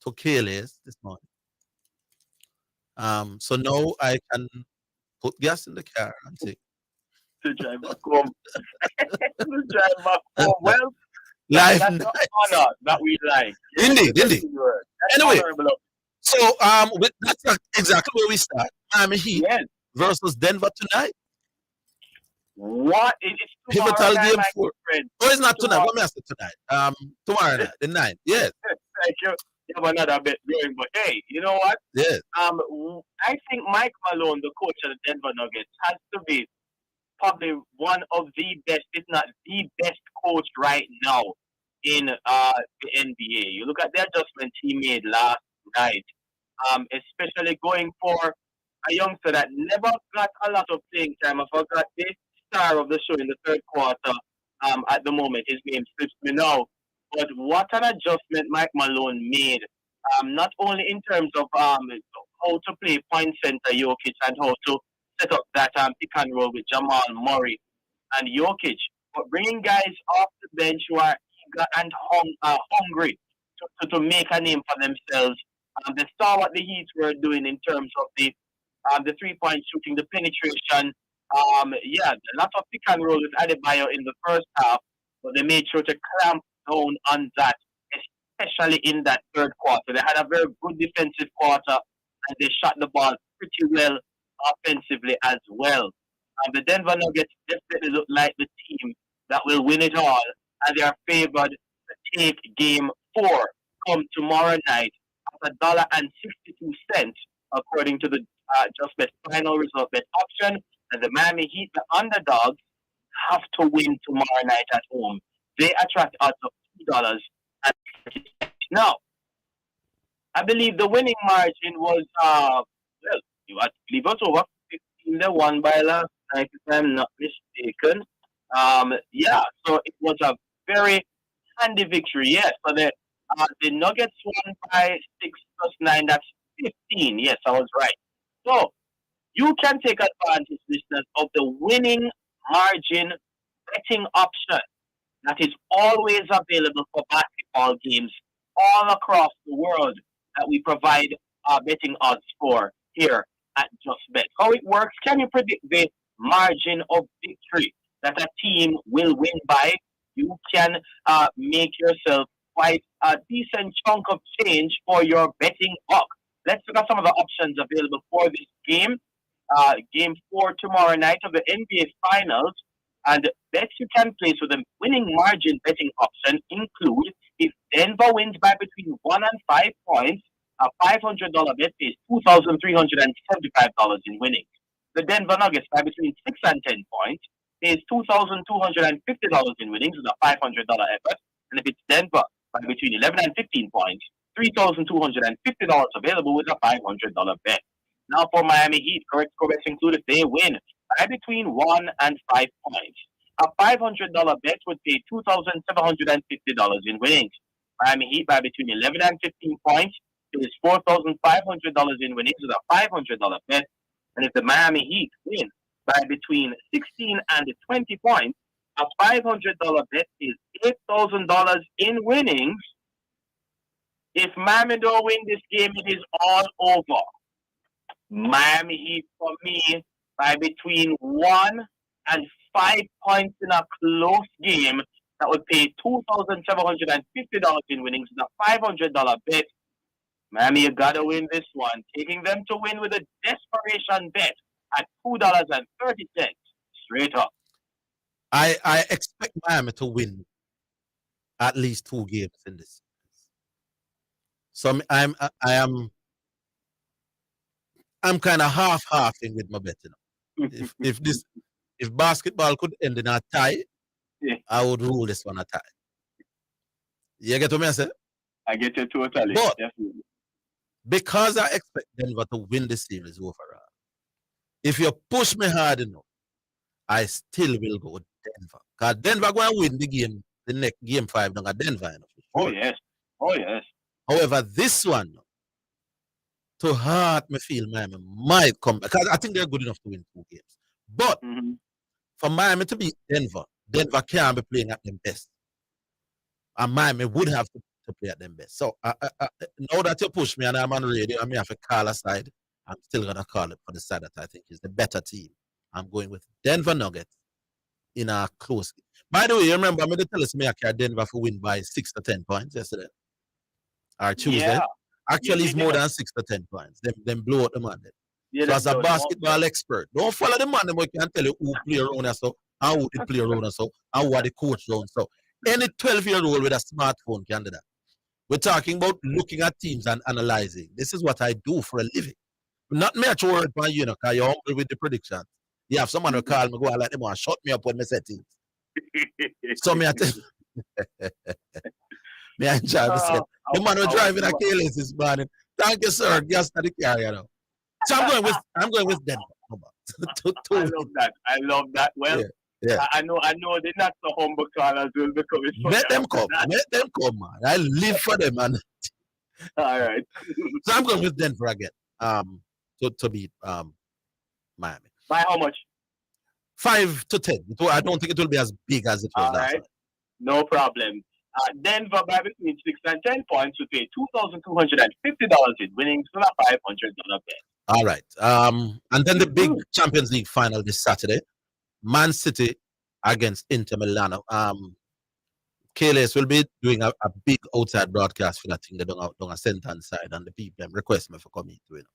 to KLS this morning. So now I can put gas in the car and take to drive back home. To drive back home. Well, life that's the honor that we like. Indeed. Anyway, honorable. so that's exactly where we start. Miami Heat versus Denver tonight. What? It's pivotal game night, for. friend. No, it's not tonight. What master tonight? Tomorrow night, the 9th. Yes. Thank you. You have another bet going, but hey, you know what? Yes. I think Mike Malone, the coach of the Denver Nuggets, has to be probably one of the best, if not the best coach right now in the NBA. You look at the adjustments he made last night, especially going for a youngster that never got a lot of playing time. I forgot the star of the show in the third quarter at the moment. His name slips me now. But what an adjustment Mike Malone made, not only in terms of how to play point center Jokic and how to set up that pick and roll with Jamal Murray and Jokic, but bringing guys off the bench who are eager and hungry to make a name for themselves. They saw what the Heat were doing in terms of the 3-point shooting, the penetration. A lot of pick and roll with Adebayo in the first half, but they made sure to clamp down on that, especially in that third quarter. They had a very good defensive quarter, and they shot the ball pretty well offensively as well. The Denver Nuggets definitely look like the team that will win it all, and they are favored to take game 4 come tomorrow night at $1.62, according to the Just Bet final result bet option. And the Miami Heat, the underdogs, have to win tomorrow night at home. They attract odds of $2. Now, I believe the winning margin was, you have to believe it was over 15. They won by last night, if I'm not mistaken. So it was a very handy victory. Yes, so the Nuggets won by 6 plus 9. That's 15. Yes, I was right. So you can take advantage, listeners, of the winning margin betting option that is always available for basketball games all across the world that we provide betting odds for here at Just Bet. How it works, can you predict the margin of victory that a team will win by? You can make yourself quite a decent chunk of change for your betting buck. Let's look at some of the options available for this game. Game 4 tomorrow night of the NBA Finals. And bets you can place with a winning margin betting option include If Denver wins by between 1 and 5 points, a $500 bet pays $2,375 in winnings. The Denver Nuggets by between 6 and 10 points pays $2,250 in winnings with a $500 effort. And if it's Denver by between 11 and 15 points, $3,250 available with a $500 bet. Now for Miami Heat, correct score bets include if they win by between 1 and 5 points. A $500 bet would pay $2,750 in winnings. Miami Heat by between 11 and 15 points pays $4,500 in winnings with a $500 bet. And if the Miami Heat win by between 16 and 20 points, a $500 bet is $8,000 in winnings. If Miami don't win this game, it is all over. Miami Heat for me by between 1 and 5 points in a close game, that would pay $2,750 in winnings with a $500 bet. Miami, you gotta win this one. Taking them to win with a desperation bet at $2.30 straight up. I expect Miami to win at least 2 games in this. So I'm kind of half-halfing with my bet. If basketball could end in a tie, I would rule this one a tie. You get what I say? I get you totally. But definitely. Because I expect Denver to win the series overall, if you push me hard enough, I still will go with Denver. Because Denver going to win the game, the next game 5 down at Denver. Oh, yes. Oh, yes. However, this one, to heart me feel Miami might come, because I think they're good enough to win 2 games. But for Miami to beat Denver, Denver can't be playing at their best. And Miami would have to play at their best. So now that you push me and I'm on radio, I may have to call a side. I'm still going to call it for the side that I think is the better team. I'm going with Denver Nuggets in a close game. By the way, you remember me to tell us me I carry Denver for win by 6 to 10 points yesterday? Or Tuesday? Yeah. Actually, it's more than 6 to 10 points. Them blow out the man. Yeah, so as a basketball expert, don't follow the man who can tell you who play around us so, and who did play around us so, and who are the coach around so. Any 12-year-old with a smartphone can do that. We're talking about looking at teams and analyzing. This is what I do for a living. Not much word by you know, because you're humble with the predictions. You have someone who call me, go like them and shut me up when I say things. So me I tell me I enjoy myself. The man who driving a KLS this morning. Thank you, sir. Just to the car, you know. So I'm going with Denver. I love that. I love that. Well, yeah. I know they're not so humble callers will be coming. Let them come, man. I live for them, man. All right. So I'm going with Denver again. To beat Miami. By how much? 5 to 10. I don't think it will be as big as it was all last right. time. No problem. Denver by between 6 and 10 points will pay $2,250 in winnings for a $500 bet. All right. And then the big Champions League final this Saturday. Man City against Inter Milan. KLS will be doing a big outside broadcast for that thing. They don't a center side, and the people request me for coming to it.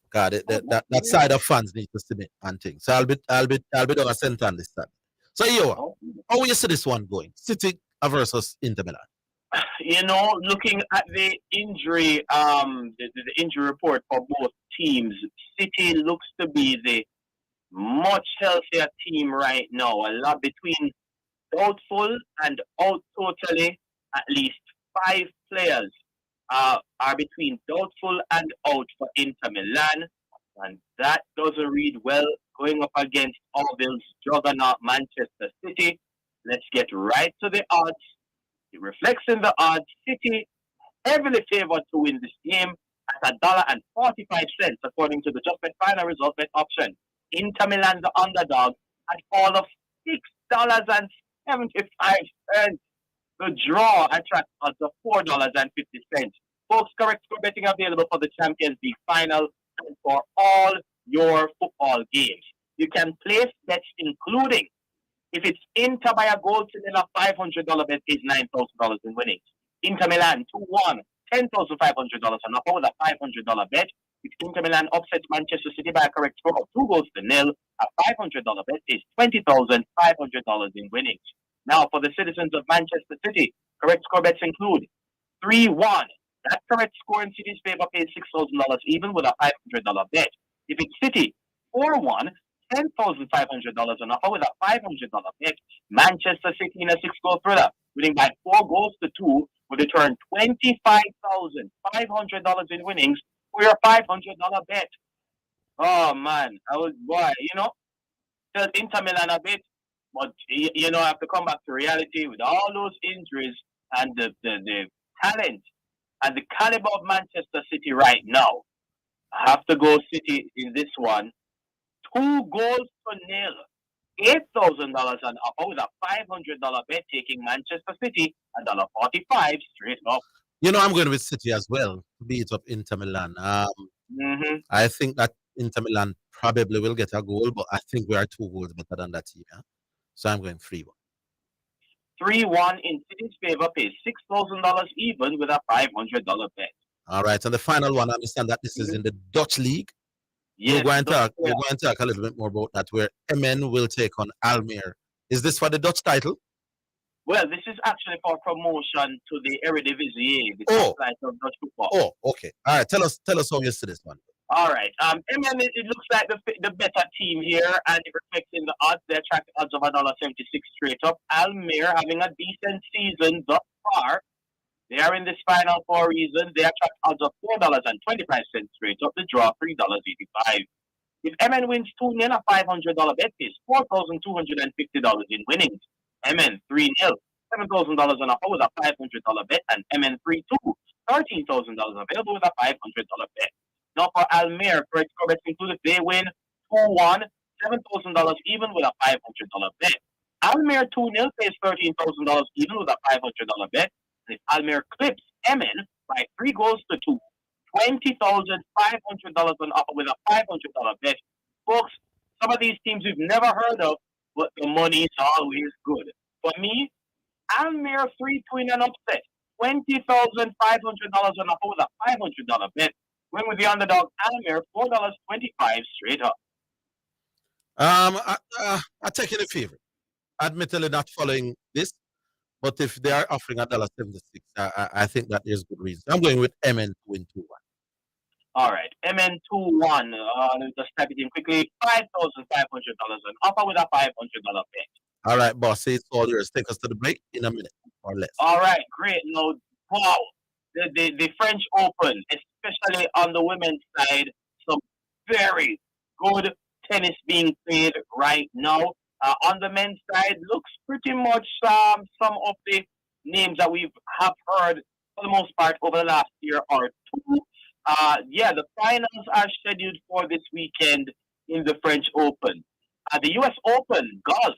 God, that side of fans need to see me and things. So I'll be doing a center on this side. So how you see this one going? City versus Inter Milan. You know, looking at the injury, the injury report for both teams, City looks to be the much healthier team right now. A lot between doubtful and out totally. At least 5 players are between doubtful and out for Inter Milan, and that doesn't read well going up against Orville's juggernaut Manchester City. Let's get right to the odds. It reflects in the odds. City heavily favored to win this game at $1.45 according to the JustBet final result bet option. Inter Milan, the underdog, at all of $6.75. The draw attracts us to $4.50. Folks, correct score betting available for the Champions League final and for all your football games. You can place bets including if it's Inter by a goal to nil, a $500 bet is $9,000 in winnings. Inter Milan 2-1, $10,500 and up with a $500 bet. If Inter Milan upsets Manchester City by a correct score of 2 goals to nil, a $500 bet is $20,500 in winnings. Now, for the citizens of Manchester City, Correct score bets include 3-1. That correct score in City's favor pays $6,000 even with a $500 bet. If it's City, 4-1, $10,500 on offer with a $500 bet. Manchester City in a 6-goal thriller, winning by 4-2, will return $25,500 in winnings for your $500 bet. Oh man, tell Inter Milan a bit, but I have to come back to reality with all those injuries and the talent and the caliber of Manchester City right now. I have to go City in this one. 2-0. $8,000 on offer with a $500 bet, taking Manchester City at $1.45 straight up. I'm going with City as well to beat up Inter Milan. I think that Inter Milan probably will get a goal, but I think we are 2 goals better than that team. Yeah? So I'm going 3-1. 3-1 in City's favor pays $6,000 even with a $500 bet. All right, and the final one, I understand that this is in the Dutch League. Yes, we're going to talk a little bit more about that, where MN will take on Almere. Is this for the Dutch title? Well, this is actually for promotion to the Eredivisie, the top flight of Dutch football. Oh, okay. All right, tell us how you see this one. All right. MN, it looks like the better team here, and reflecting the odds, they attract odds of $1.76 straight up. Almere having a decent season thus far. They are in this final for a reason. They attract odds of $4.25 straight up. The draw $3.85. If MN wins 2-0, a $500 bet pays $4,250 in winnings. MN 3-0, $7,000 on offer with a $500 bet, and MN 3-2, $13,000 available with a $500 bet. Now for Almere, correct score bets include if they win 2-1, $7,000 even with a $500 bet. Almere 2-0 pays $13,000 even with a $500 bet. And if Almere clips MN by 3-2, $20,500 on offer with a $500 bet. Folks, some of these teams we've never heard of, but the money is always good. For me, Almere 3 to win an upset. $20,500 on offer with a $500 bet. Win with the underdog Almere, $4.25 straight up. I take it a favorite. Admittedly not following this, but if they are offering $1.76, I think that there's good reason. I'm going with MN to win 2-1. All right, MN 2-1. Just type it in quickly. $5,500 on offer with a $500 bet. All right, boss. It's all yours. Take us to the break in a minute or less. All right, great. Now, wow. The French Open, especially on the women's side, some very good tennis being played right now. On the men's side, looks pretty much some of the names that we have heard for the most part over the last year or two. The finals are scheduled for this weekend in the French Open. The US Open golf,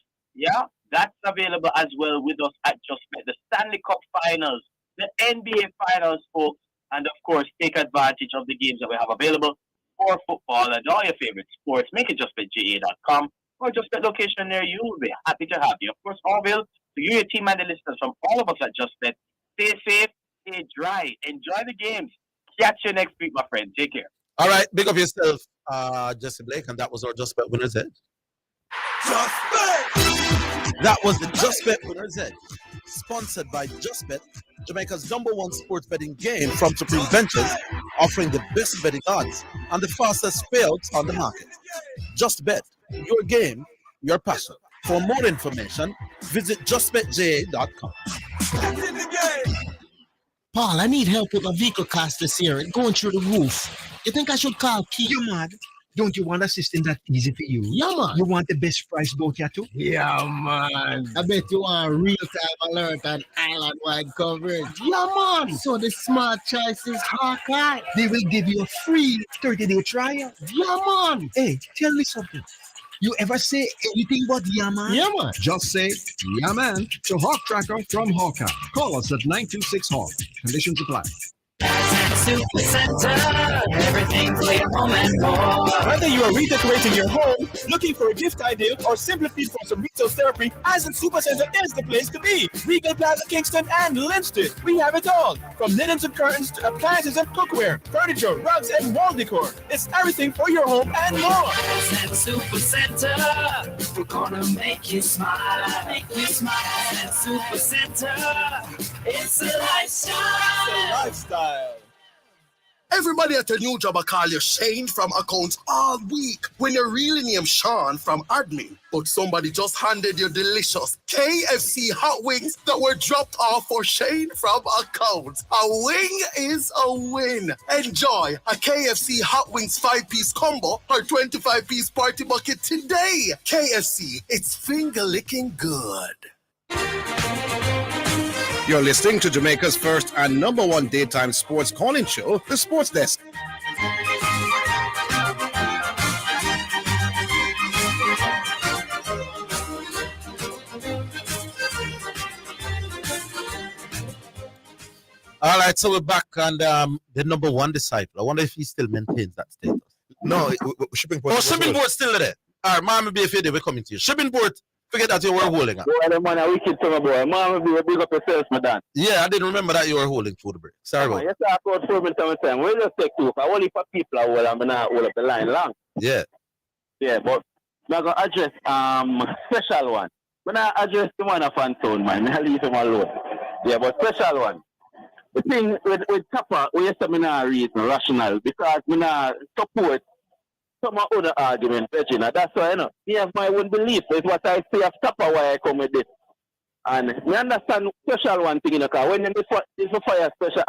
that's available as well with us at JustBet. The Stanley Cup Finals, the NBA Finals, folks, and of course, take advantage of the games that we have available for football and all your favorite sports. Make it justbetja.com or JustBet location near you. We'll be happy to have you. Of course, Orville, to you, your team, and the listeners from all of us at JustBet, stay safe, stay dry, enjoy the games. Catch you next week, my friend. Take care. All right, big up yourself, Jesse Blake, and that was our JustBet Winner's Edge. That was the JustBet Winner's Edge, sponsored by JustBet, Jamaica's #1 sports betting game from Supreme Ventures, offering the best betting odds and the fastest payouts on the market. JustBet, your game, your passion. For more information, visit justbetja.com. Paul, I need help with my vehicle cost this year. It's going through the roof. You think I should call Pete? You mad? Don't you want a system that's easy for you? Yeah, man. You want the best price boat here too? Yeah, man. I bet you want real-time alert and island-wide coverage. Yeah, man. So the smart choice is Hawkeye. They will give you a free 30-day trial. Yeah, man. Hey, tell me something. You ever say anything but yeah, man? Yeah, man. Just say yeah, man to Hawk Tracker from Hawkeye. Call us at 926 Hawk. Conditions apply. Super Center, everything for your home and more. Whether you are redecorating your home, looking for a gift idea, or simply looking for some retail therapy, Asden Super Center is the place to be. Regal Plaza, Kingston, and Linston. We have it all, from linens and curtains to appliances and cookware, furniture, rugs, and wall decor. It's everything for your home and more. Asden Super Center, we're gonna make you smile. Make you smile. Asden Super Center, it's a lifestyle. It's a lifestyle. Everybody at the new job will call you Shane from accounts all week when you're really named Sean from admin. But somebody just handed you delicious KFC hot wings that were dropped off for Shane from accounts. A wing is a win. Enjoy a KFC hot wings 5-piece combo or 25-piece party bucket today. KFC, it's finger licking good. You're listening to Jamaica's first and #1 daytime sports calling show, The Sports Desk. All right, so we're back, and the #1 disciple. I wonder if he still maintains that status. No, shipping port. Oh, shipping port still there. All right, Mama be afraid we're coming to you. Shipping port. Forget that you were holding. Boy, the man a wicked summer boy. Mama be a big up yourself, madam. Yeah, I didn't remember that you were holding for the break. Sorry about Yes, I thought for me time. We just take two. I only for people are hold. I'm not hold up the line long. Yeah. Yeah, but I'm gonna address special one. When I address the one of Anton, man, I leave him alone. Yeah, but special one. The thing with Tapper, we have some reason rational because we not support some other argument, Regina. That's why, you know, me have my own belief. It's what I say of Tapper why I come with this. And we understand special one thing, you know, because when this fire special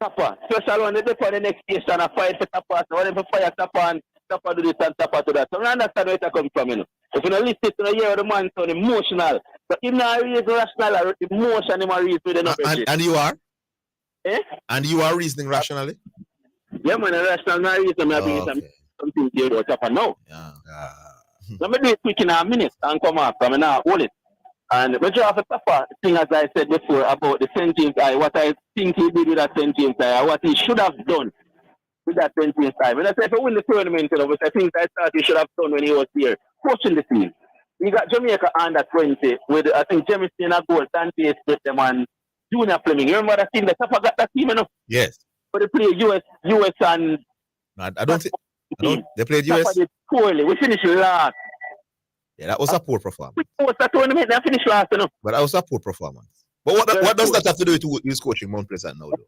Tapper, special one, they go for the next station and fight for Tapper. So when they fire Tapper and Tapper do this and Tapper do that. So we understand where it comes from, you know. If you don't listen to the year of the man, so emotional. But if not reason rational or emotion, he might reason with the And you are? Eh? And you are reasoning rationally? Yeah, man, rational not reason. I bring something to you about Tapper now. Let me do it quick in a minute and come after. I now hold it. And we draw for Tapper thing, as I said before, about the sentence what I think he did with that sentence what he should have done with that sentence When I say if I win the tournament, I think I thought he should have done when he was here, coaching the team. We got Jamaica under 20 with, I think, Jemison a goal, Dante split them and Junior Fleming. You remember that team that Tapper got that team enough? Yes. But they play US and... No, I don't think... They played US? Tapper did poorly. We finished last. Yeah, that was a poor performance. We lost that tournament, they finished last enough. But that was a poor performance. But what does that have to do with his coaching Mount Pleasant now, though?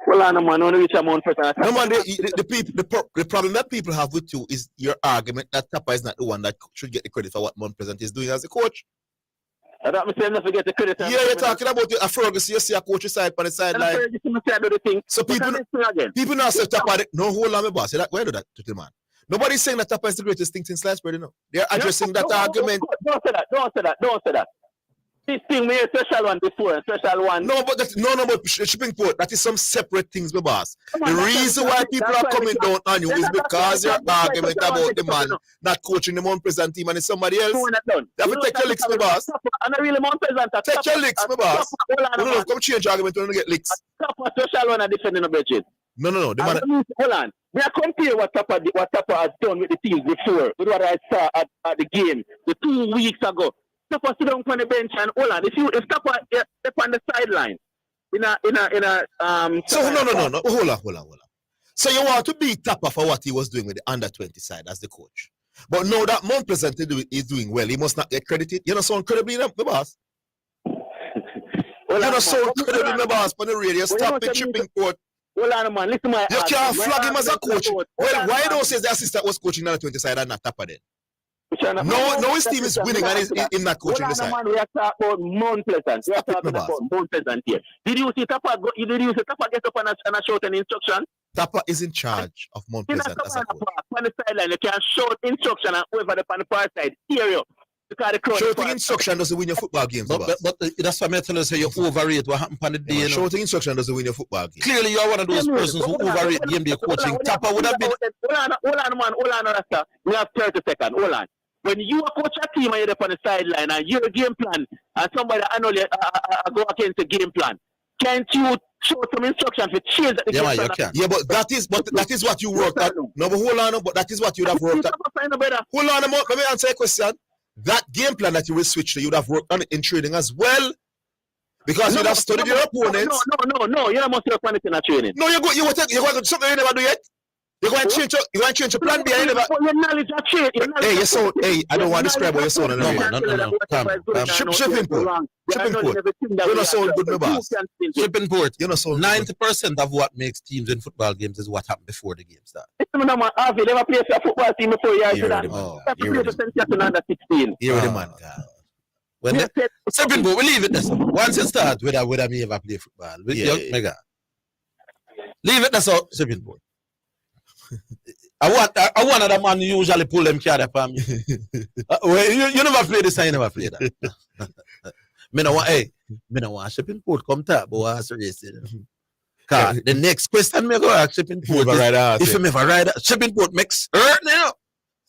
Well, no, man, only reach a Mount Pleasant. No, man, the problem that people have with you is your argument that Tapper is not the one that should get the credit for what Mount Pleasant is doing as a coach. I don't say not forget the credit. Yeah, you're talking about a Ferguson. You see a coach's side on the sideline. So people now say Tapper. No, hold on, my boss. Where do that to the man? Nobody's saying that Tapper is the greatest thing since last year, you know. They're addressing that argument. Don't say that. This thing, we had special one before, special one. No, but shipping port, that is some separate things, my boss. The reason why people are coming down on you is because your argument about the man not coaching the Mount Pleasant team and it's somebody else. You have to take your licks, my boss. Take your licks, my boss. No, come change argument when you get licks. Special one are defending the budget. No. Hold on. We are comparing what Tapper has done with the teams before, with what I saw at the game the 2 weeks ago. Tapper sit down on the bench and hold on. If Tapper step on the sideline So no. Hold on. So you want to beat Tapper for what he was doing with the under 20 side as the coach. But now that Mount Pleasant is doing well, he must not get credited. You know, sound credibly, the boss. You know, sound credibly, the boss, on the radio. Stop the shipping port. Hold on, man. Listen, you can't flag him as a coach. Well, why don't say the assistant was coaching under 20 side and not Tapper then? No, his team is winning and he's not coaching the side. Man, we are talking about Mount Pleasant. We are talking about Mount Pleasant here. Did you see Tapper get up and shout an instruction? Tapper is in charge of Mount Pleasant as a coach. On the sideline, you can shout instruction and whoever on the far side hear you. Shouting instruction doesn't win your football games. But that's what I'm telling you, you overrate what happened on the day. Shouting instruction doesn't win your football game. Clearly, you are one of those persons who overrate game day coaching. Tapper would have been. Hold on, Rasta. We have 30 seconds. Hold on. When you coach a team and you're up on the sideline and you're a game plan and somebody annually go against the game plan, can't you show some instruction to change the Yeah, man, game you plan. can. Yeah, but that is what you worked on. No, but hold on, but that is what you would have worked on. Hold on a moment, let me answer a question. That game plan that you will switch to, you would have worked on it in training as well. Because you would have studied your opponents. No, you must have anything in training. No, you go to something you never do yet. You're going to change your plan B. You never. Your knowledge has changed. Hey, you sound. Hey, I don't want to describe what you sound. No, man, no. Come. Shipping port. You don't sound good, no boss. Shipping port. You know, so 90% of what makes teams in football games is what happened before the game start. Harvey never played for a football team before you You're that. the man. You're the under 16. You're the man. When shipping port, we leave it there. Once you start with me ever play football, with your mega. Leave it there, so shipping port. I want another man usually pull them carry for me. You never play this, I never play that. Me no want shipping port come top, but I serious. Cause the next question me go ask shipping port is, if you never ride shipping port mix hurt now.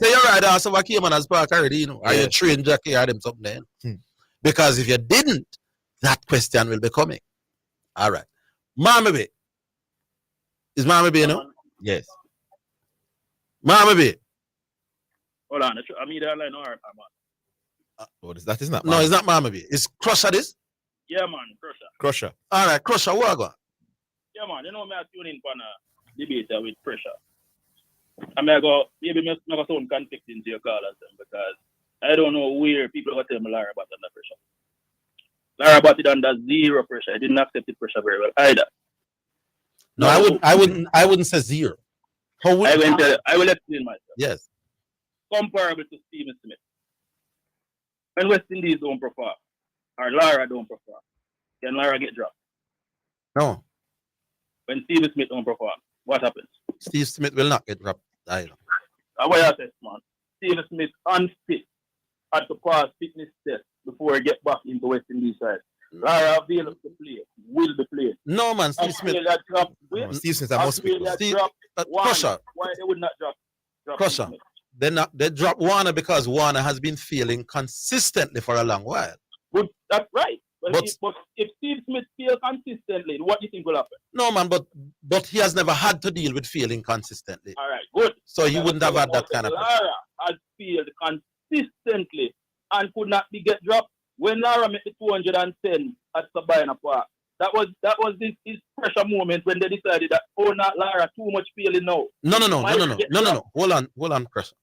Say you ride ass over came as park already, you know. Are you trained jockey or them something then? Because if you didn't, that question will be coming. All right. Mama B. Is Mama B, you know? Yes. Mama B. Hold on, I'm either line or man. That is not. No, it's not Mama B. It's Crusher this? Yeah, man, Crusher. Crusher. All right, Crusher, what I got? Yeah, man, you know me I tune in for a debate with Pressure. I may go, maybe I go sound conflicting to your callers because I don't know where people are going to tell me Lara Bat under pressure. Lara Bat it under zero pressure. I didn't accept the pressure very well either. No, I wouldn't say zero. I will explain myself. Yes. Comparable to Stephen Smith. When West Indies don't perform, or Lara don't perform, can Lara get dropped? No. When Stephen Smith don't perform, what happens? Steve Smith will not get dropped either. That's what I said, man. Stephen Smith unfit had to pass fitness test before he get back into West Indies side. Lara available to play, will be played. No, man, Steve Smith. Steve Smith, I must be. Crusher. Why they would not drop Crusher. They drop Warner because Warner has been failing consistently for a long while. But that's right. But if Steve Smith fails consistently, what do you think will happen? No, man, but he has never had to deal with failing consistently. All right, good. So he wouldn't have had that kind of pressure. Lara has failed consistently and could not be get dropped. When Lara made the 210 at Sabina Park, that was his pressure moment when they decided that, oh, not Lara, too much failing now. No. Hold on, pressure.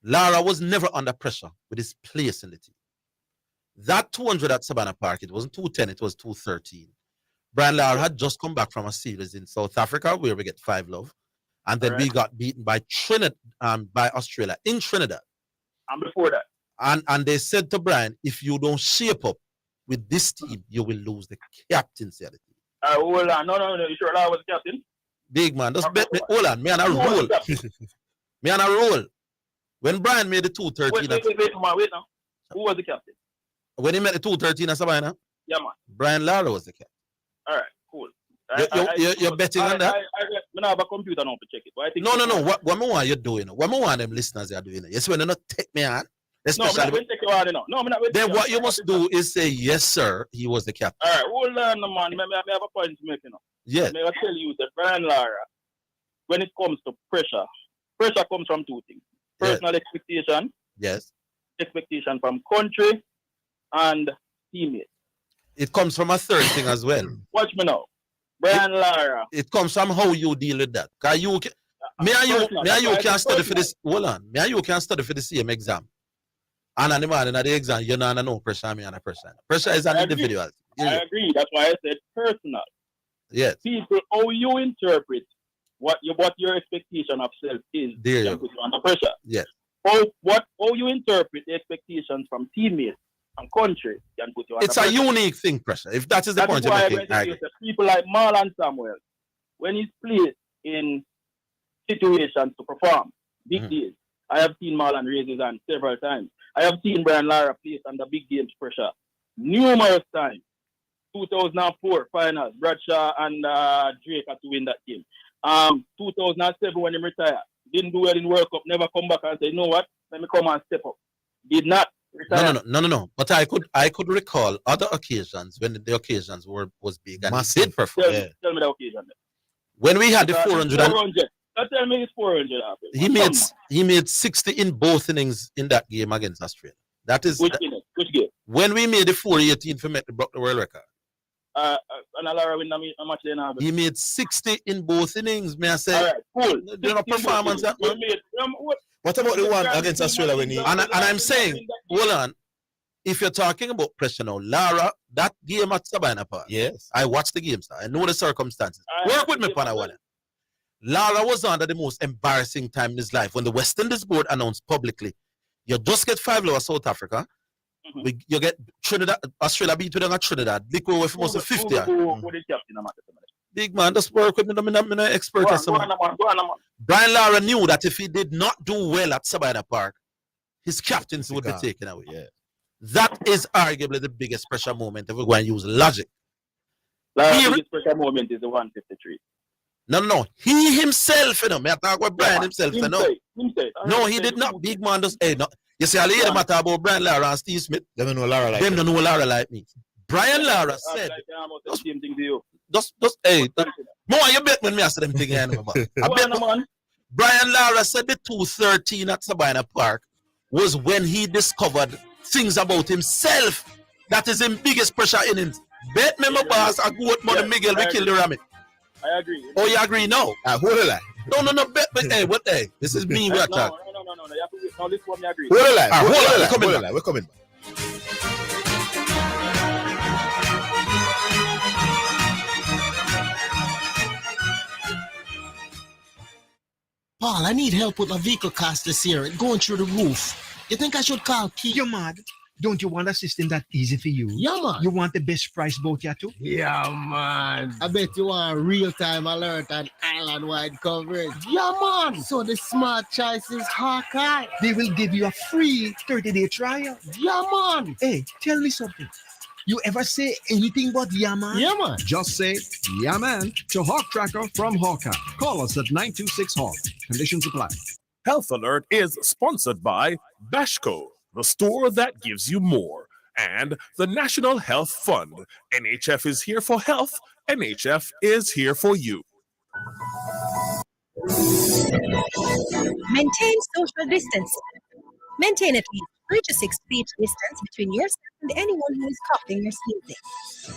Lara was never under pressure with his place in the team. That 200 at Sabina Park, it wasn't 210, it was 213. Brian Lara had just come back from a series in South Africa where we get 5-0. And then we got beaten by by Australia in Trinidad. And before that. And they said to Brian, if you don't shape up with this team, you will lose the captaincy of the team. Hold on. No. You sure Lara was the captain? Big man, just bet me. Hold on, me on a roll. Me on a roll. When Brian made the 213. Wait now. Who was the captain? When he made the 213 at Sabina? Yeah, man. Brian Lara was the captain. All right, cool. You're betting on that? I have a computer now to check it. But I think no. What more you doing? What more them listeners are doing? Yes, when they not take me on. Especially then what you must do is say, yes, sir, he was the captain. All right, hold on, man. I have a point to make, Yeah. I tell you that Brian Lara, when it comes to pressure comes from two things. Personal expectation. Yes. Expectation from country and teammates. It comes from a third thing as well. Watch me now. Brian Lara. It comes from how you deal with that. Cause me and you can study for this. Hold on. Me and you can study for the same exam. And on the morning of the exam, you know no pressure, me and a pressure. Pressure is an individual. I agree. That's why I said personal. Yes. People, how you interpret what your expectation of self is, there can put you under pressure. Yes. How you interpret the expectations from teammates and country can put you under pressure. It's a unique thing, pressure. If that is the point you're making, I agree. People like Marlon Samuel, when he's placed in situations to perform big days, I have seen Marlon raise his hand several times. I have seen Brian Lara placed under big games pressure numerous times. 2004 finals, Bradshaw and Drake had to win that game. 2007 when he retired, didn't do well in World Cup, never come back and say, you know what, let me come and step up. Did not. No. But I could recall other occasions when the occasions was big and he did perform. Tell me the occasion. When we had the 400. Tell me it's 400. He made 60 in both innings in that game against Australia. That is Which game? When we made the 418 for Met broke the world record. And Alara win a match then. He made 60 in both innings. May I say? All right, cool. You know, performance that man. What about the one against Australia when he? And I'm saying, hold on. If you're talking about pressure now, Lara, that game at Sabina Park. Yes. I watched the game, sir. I know the circumstances. Work with me, Panawana. Lara was under the most embarrassing time in his life when the West Indies board announced publicly, you just get 5 lower South Africa. You get Trinidad, Australia beat them at Trinidad. They go away from us 50. Big man, just work with me. I'm an expert. Brian Lara knew that if he did not do well at Sabina Park, his captaincy would be taken away. Yeah. That is arguably the biggest pressure moment if we're going to use logic. The biggest pressure moment is the 153. No. He himself, you know, me talk about Brian himself. No, he did not. Big man does. Hey, no. You see, I hear them talk about Brian Lara and Steve Smith. They don't know Lara like them. Don't know Lara like me. Brian Lara said. Just, hey, more you bet when me ask them thing again. Brian Lara said the 213 at Sabina Park was when he discovered things about himself that is his biggest pressure innings. Bet me, my boss, I go with Mother Miguel, we kill the rabbit. I agree. Oh, you agree now? Hold the line. No, bet, but hey, what hey? This is me, we are talking. No. You have to wait. Now, this one, I agree. Hold the line. Hold the line. We're coming. Paul, I need help with my vehicle cost this year. It's going through the roof. You think I should call Keith? You're mad. Don't you want a system that easy for you? Yeah, man. You want the best price boat here too? Yeah, man. I bet you want real-time alert and island-wide coverage. Yeah, man. So the smart choice is Hawkeye. They will give you a free 30-day trial. Yeah, man. Hey, tell me something. You ever say anything but yeah, man? Yeah, man. Just say yeah, man to Hawk Tracker from Hawkeye. Call us at 926 Hawk. Conditions apply. Health Alert is sponsored by Bashco, the store that gives you more, and the National Health Fund. NHF is here for health. NHF is here for you. Maintain social distance. Maintain at least 3 to 6 feet distance between yourself and anyone who is coughing or sneezing.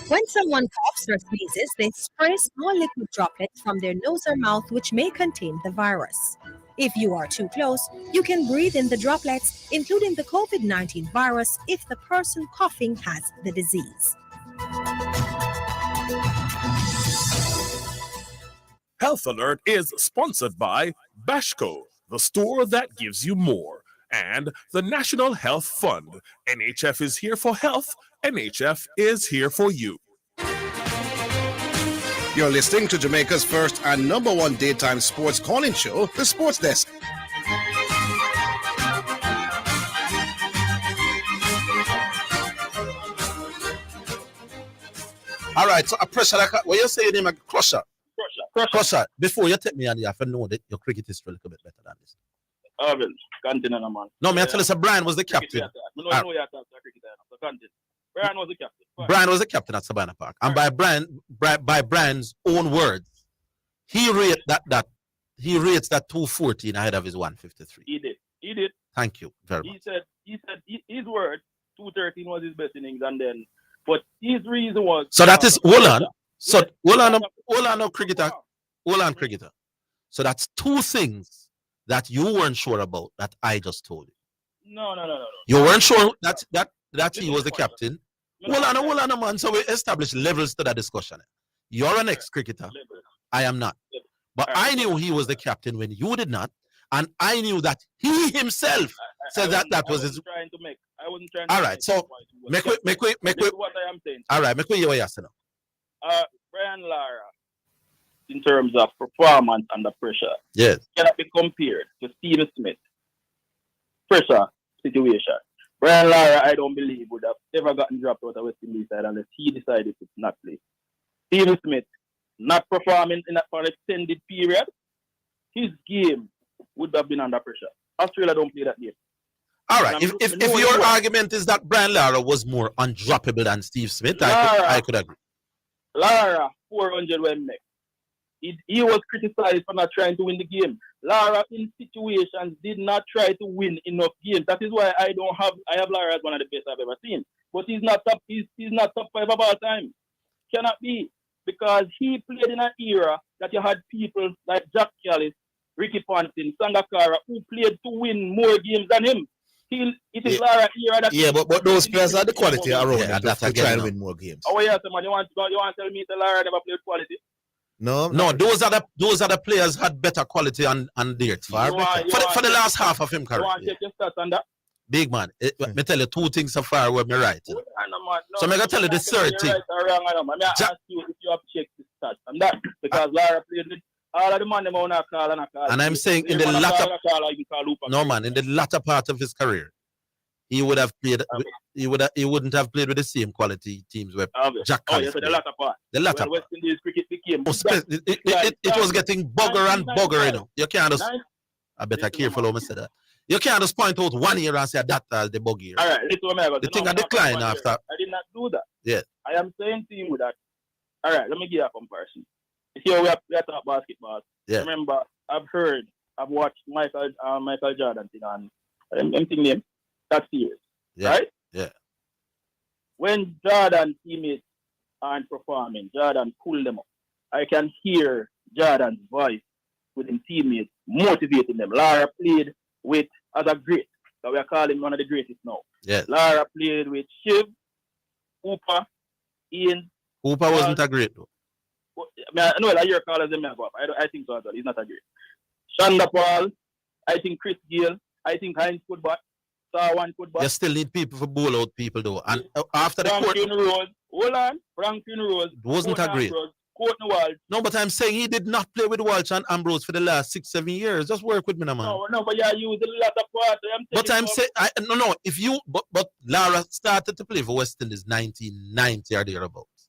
When someone coughs or sneezes, they spray small liquid droplets from their nose or mouth, which may contain the virus. If you are too close, you can breathe in the droplets, including the COVID-19 virus, if the person coughing has the disease. Health Alert is sponsored by Bashco, the store that gives you more, and the National Health Fund. NHF is here for health. NHF is here for you. You're listening to Jamaica's first and #1 daytime sports calling show, The Sports Desk. All right, so a pressure like what you say your name, Crusher. Crusher. Before you take me on, you have to know that your cricket is a little bit better than this. Orville, continue, man. No, me I tell you, Brian was the captain. Brian was the captain. Brian was the captain at Sabina Park, and by Brian's own words, he rates that 214 ahead of his 153. He did. Thank you very much. He said his word 213 was his best innings, and then but his reason was so that is hold on, cricketer. So that's 2 things that you weren't sure about that I just told you. No. You weren't sure that he was the captain. Hold on, man. So we established levels to that discussion. You're an ex-cricketer. I am not. But I knew he was the captain when you did not. And I knew that he himself said that was his. I wasn't trying to all right, so make what I am saying. All right, make me hear what you say now. Brian Lara, in terms of performance under pressure, yes, cannot be compared to Stephen Smith. Pressure situation. Brian Lara, I don't believe, would have ever gotten dropped out of West Indies side unless he decided to not play. Stephen Smith not performing in that for an extended period, his game would have been under pressure. Australia don't play that game. All right. If your argument is that Brian Lara was more undroppable than Steve Smith, I could agree. Lara, 400 when make. He was criticized for not trying to win the game. Lara, in situations, did not try to win enough games. That is why I have Lara as one of the best I've ever seen. But he's not top. He's not top 5 of all time. Cannot be, because he played in an era that you had people like Jack Callis, Ricky Ponting, Sangakkara, who played to win more games than him. It is Lara era that. Yeah, but those players are the quality around him that's to try and win more games. Oh yeah, man, you want to tell me that Lara never played quality? No, those other players had better quality and their far better. For the last half of him career. You want to check your stats on that? Big man, me tell you two things so far where me right. So I'm gonna tell you the third thing. Right or wrong, I mean, I ask you if you have checked the stats on that, because Lara played with all of the man them on a call and a call. And I'm saying in the latter part of his career, he would have played. He wouldn't have played with the same quality teams where Jack Callis. The latter part. The latter when West Indies cricket became. It was getting bugger and bugger, you know. You can't just. I better careful how I say that. You can't just point out 1 year and say that the bug year. All right, the thing I decline after. I did not do that. Yeah. I am saying to you that. All right, let me give you a comparison. You see how we are talking basketball. Yeah. Remember, I've watched Michael Jordan thing on anything name that series. Yeah. Right? Yeah. When Jordan teammates aren't performing, Jordan pull them up. I can hear Jordan's voice with his teammates motivating them. Lara played with as a great. So we are calling one of the greatest now. Yeah. Lara played with Shiv, Hooper, Ian. Hooper wasn't a great though. I know that your callers them go up. I think so as well. He's not a great. Shanda Paul, I think Chris Gill, I think Heinz Football. You still need people for bowl out people though. And after the Franklin Rose, hold on. Franklin Rose wasn't a great. Courtney Walsh. No, but I'm saying he did not play with Walsh and Ambrose for the last 6-7 years. Just work with me, man. No, but yeah, you used a lot of part. But I'm saying, if you, but Lara started to play for West Indies 1990 or thereabouts.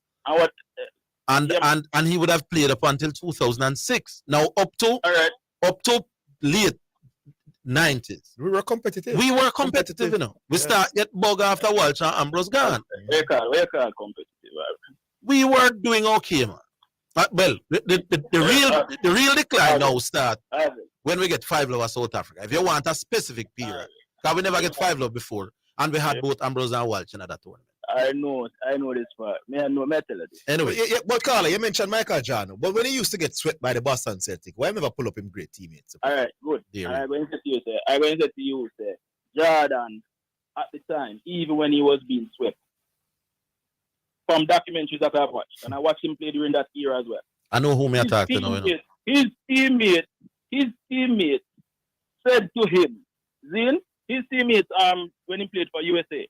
And he would have played up until 2006. Now up to late 90s. We were competitive. You know. We start get bug after Walsh and Ambrose gone. We call competitive. We were doing okay, man. Well, the real decline now start when we get 5 love South Africa. If you want a specific period, because we never get 5 love before, and we had both Ambrose and Walsh in that tournament. I know this part. I tell you this. Anyway, but Carla, you mentioned Michael Jordan, but when he used to get swept by the Boston Celtics, why never pull up him great teammates? All right, good. I'm going to say to you, Jordan at the time, even when he was being swept, from documentaries that I've watched, and I watched him play during that era as well. I know whom you're talking now. You know. His teammate said to him, Zin, his teammates when he played for USA,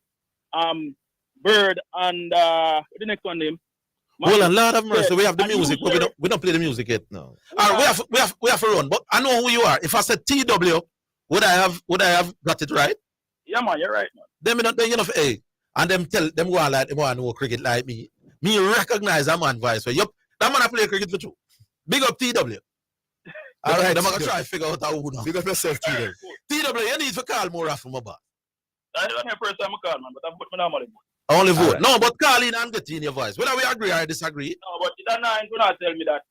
Bird and the next one name. Hold on, Lord of mercy, we have the music, but we don't play the music yet. No. All right, we have to run, but I know who you are. If I said TW, would I have got it right? Yeah, man, you're right, man. Then you know, hey. And them tell them go on like them want to know cricket like me. Me recognize that man voice. So yup, that man I play cricket for you. Big up TW. All right, I'm gonna try to figure out how to. Big up yourself, TW. TW, you need to call more often, my boss. I don't know the first time I call, man, but I'm putting my normally vote. Only vote. Right. No, but call in and get in your voice. Whether we agree or disagree. No, but you don't tell me that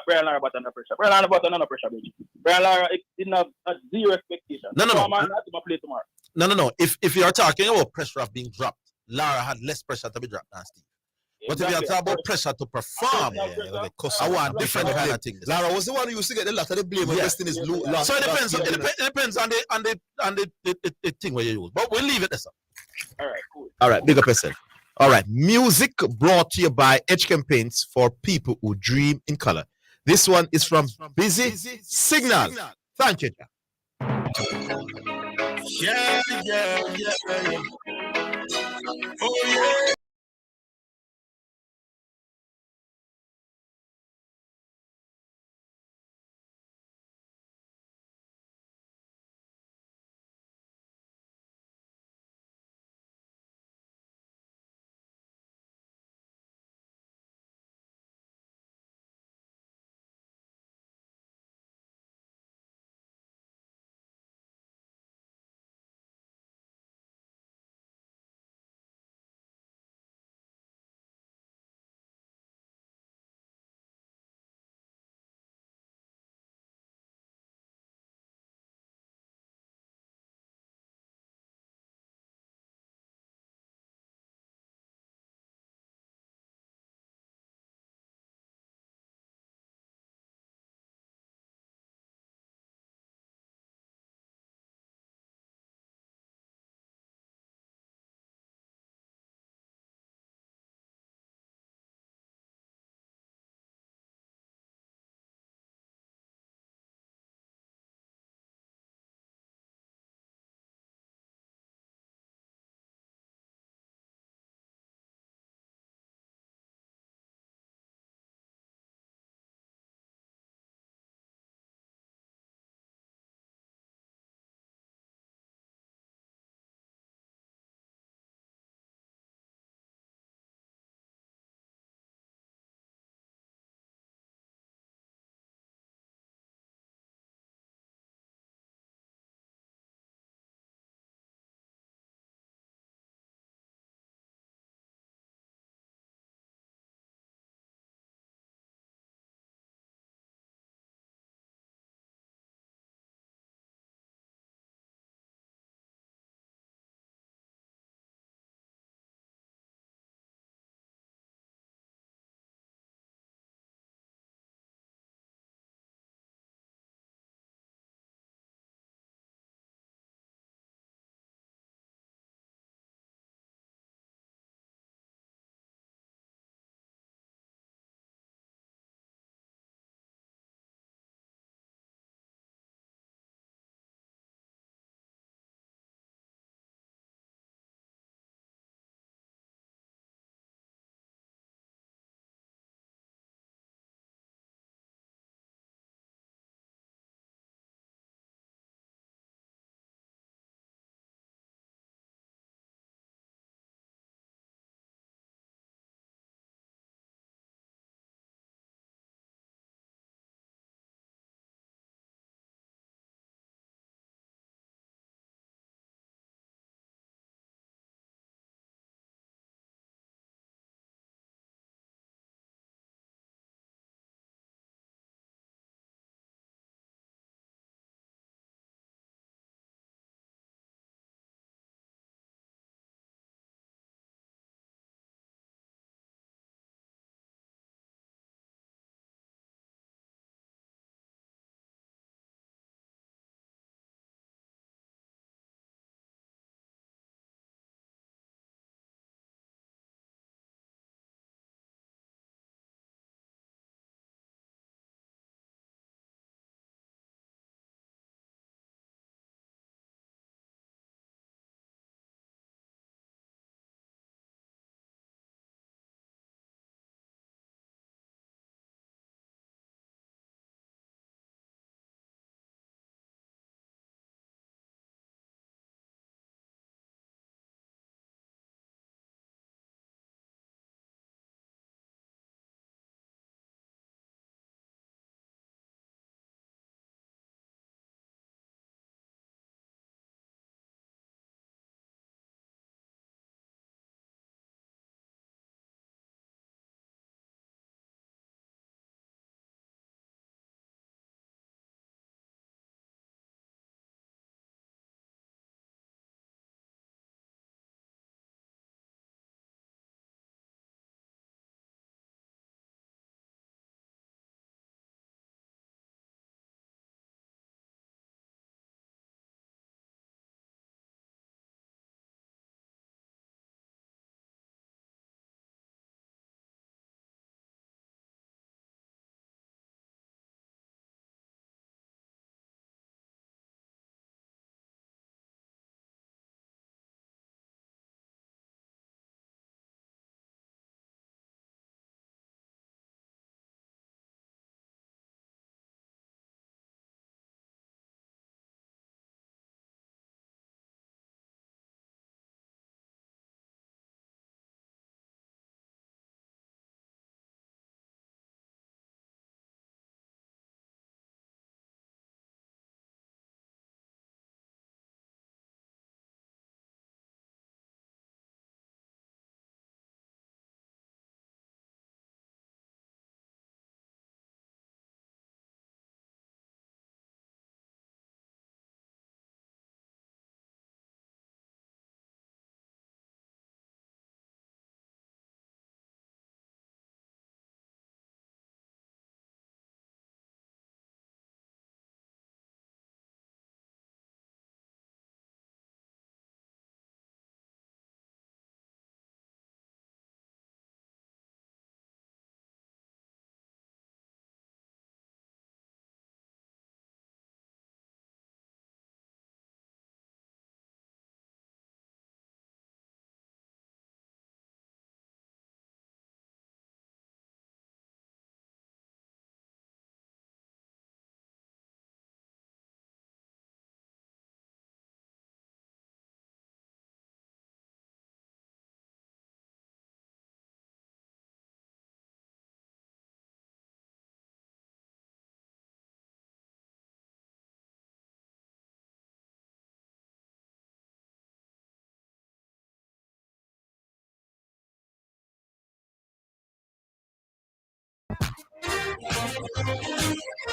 Brian Lara was under pressure. Brian Lara was under pressure, baby. Brian Lara didn't have zero expectation. No. Man, I have to play tomorrow. No. If you're talking about pressure of being dropped, Lara had less pressure to be dropped than Steve. But if you're talking about pressure to perform, I want different kind of things. Lara was the one who used to get a lot of the blame when West Indies lost. So it depends on the thing where you use. But we'll leave it there, sir. All right, cool. All right, big up yourself. All right, music brought to you by Edge Campaigns for people who dream in color. This one is from Busy Signal. Thank you. Yeah. Oh, yeah.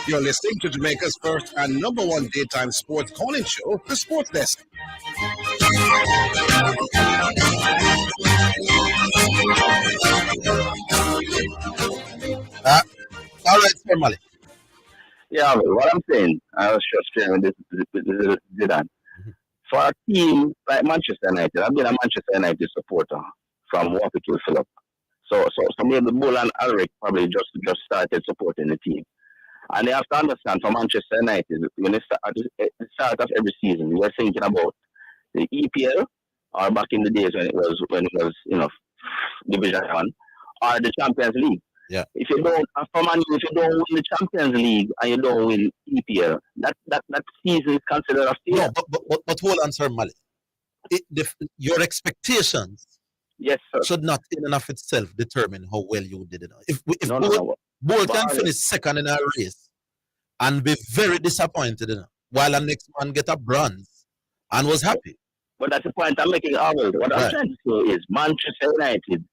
You're listening to Jamaica's first and number one daytime sports calling show, The Sports Desk. All right, Sir Malik. Yeah, well, what I'm saying, I was just sharing this Zidane. For a team like Manchester United, I've been a Manchester United supporter from Waterloo to Philip. So maybe Bull and Alric probably just started supporting the team. And they have to understand for Manchester United, when they start, at the start of every season, we are thinking about the EPL, or back in the days when it was Division 1, or the Champions League. Yeah. If you don't, for Man U, if you don't win the Champions League and you don't win EPL, that season is considered a failure. No, but hold on, Sir Malik. Your expectations should not in and of itself determine how well you did it. If Bull can finish second in a race and be very disappointed, while the next man get a bronze and was happy. But that's the point I'm making, Orville. What I'm trying to say is Manchester United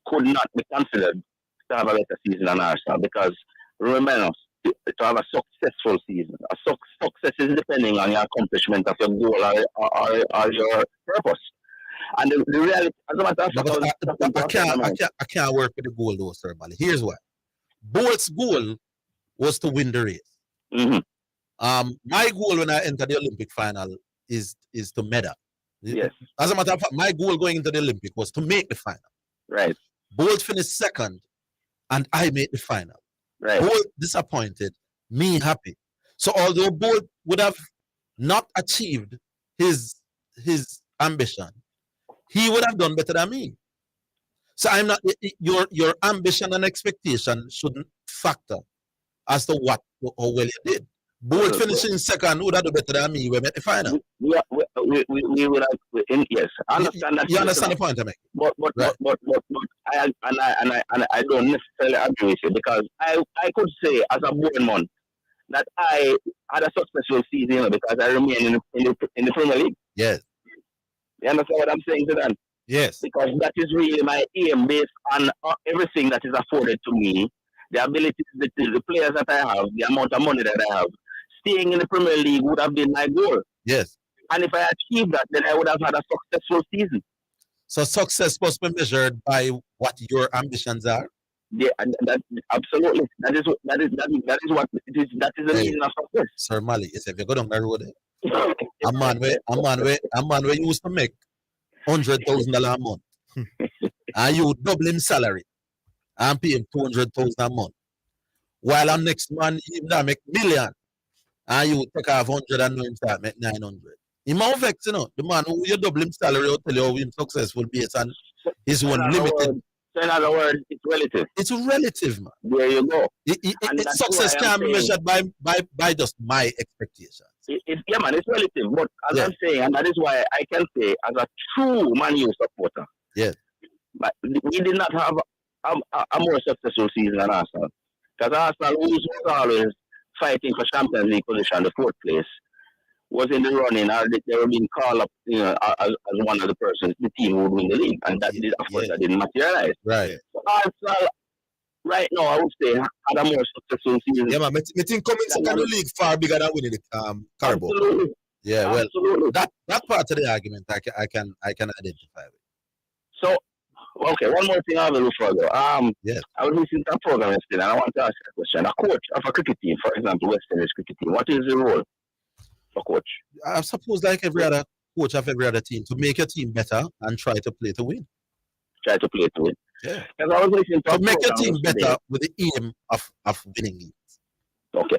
could not be considered to have a better season than Arsenal, because remember, to have a successful season, success is depending on your accomplishment of your goal or your purpose. And the reality, as a matter of fact, I can't work with the goal though, Sir Malik. Here's why. Bolt's goal was to win the race. Mm-hmm. My goal when I enter the Olympic final is to medal. Yes. As a matter of fact, my goal going into the Olympic was to make the final. Right. Bolt finished second, and I made the final. Right. Bolt disappointed, me happy. So although Bolt would have not achieved his ambition, he would have done better than me. So I'm not your ambition and expectation shouldn't factor as to how well you did. Bolt finishing second would have done better than me. We met the final. We would have. Yes, I understand that. You understand the point I make? But I don't necessarily agree with you, because I could say as a Bournemouth that I had a successful season because I remain in the Premier League. Yes. You understand what I'm saying to that? Yes. Because that is really my aim based on everything that is afforded to me, the abilities, the players that I have, the amount of money that I have. Staying in the Premier League would have been my goal. Yes. And if I achieved that, then I would have had a successful season. So success must be measured by what your ambitions are. Yeah, and that absolutely. That is what it is. That is the meaning of success. Sir Mali, if you go down the road, a man where used to make $100,000 a month, and you double him salary and pay him $200,000 a month, while our next man he make million. And you take off 100 and him start make 900. He might vex, the man who you double him salary will tell you how him successful based on his own limited. So in other words, it's relative. It's relative, man. There you go. Success can't be measured by just my expectations. Yeah, man, it's relative. But as I'm saying, and that is why I can say, as a true Man U supporter, but we did not have a more successful season than Arsenal. Because Arsenal, who was always fighting for Champions League position, the fourth place, was in the running, or they were being called up, as one of the persons, the team who would win the league, and that did, of course, that didn't materialize. Right. So Arsenal, right now, I would say, had a more successful season. Yeah, man. I think coming second in the league far bigger than winning the Carabao. Absolutely. Yeah, well, absolutely. That part of the argument I can identify with. So, okay, one more thing I will look for though. Yes. I was listening to a program yesterday, and I want to ask a question. A coach of a cricket team, for example, West Indies cricket team, what is the role for coach? I suppose like every other coach of every other team, to make your team better and try to play to win. Try to play to win. Yeah. Because I was listening to make your team yesterday. better with the aim of winning games. Okay.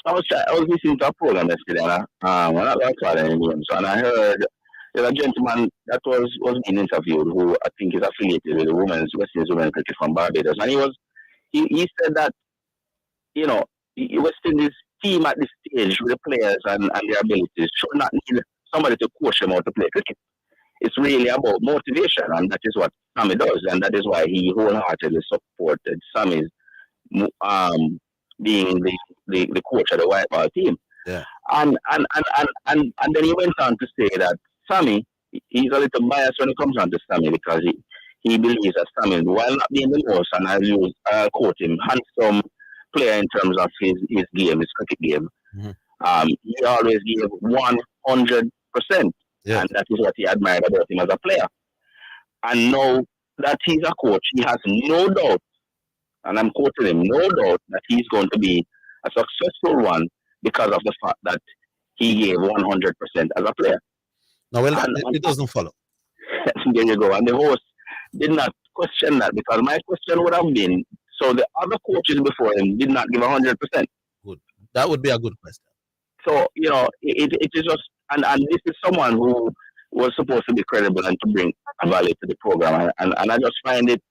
So I was listening to a program yesterday, and I'm not going to call any names, and I heard there's a gentleman that was being interviewed who I think is affiliated with the West Indies women cricket from Barbados, and he said that, West Indies team at this stage with the players and their abilities should not need somebody to coach them how to play cricket. It's really about motivation, and that is what Sammy does, and that is why he wholeheartedly supported Sammy's being the coach of the white ball team. Yeah. And then he went on to say that Sammy, he's a little biased when it comes on to Sammy, because he believes that Sammy, while not being the most, and I'll quote him, handsome, player in terms of his game, his cricket game. He always gave 100%. Yeah. And that is what he admired about him as a player. And now that he's a coach, he has no doubt, and I'm quoting him, no doubt that he's going to be a successful one because of the fact that he gave 100% as a player. No, well, it doesn't follow. There you go. And the host did not question that, because my question would have been, so the other coaches before him did not give 100%. Good. That would be a good question. So, you know, it is just, and this is someone who was supposed to be credible and to bring value to the program. And I just find it,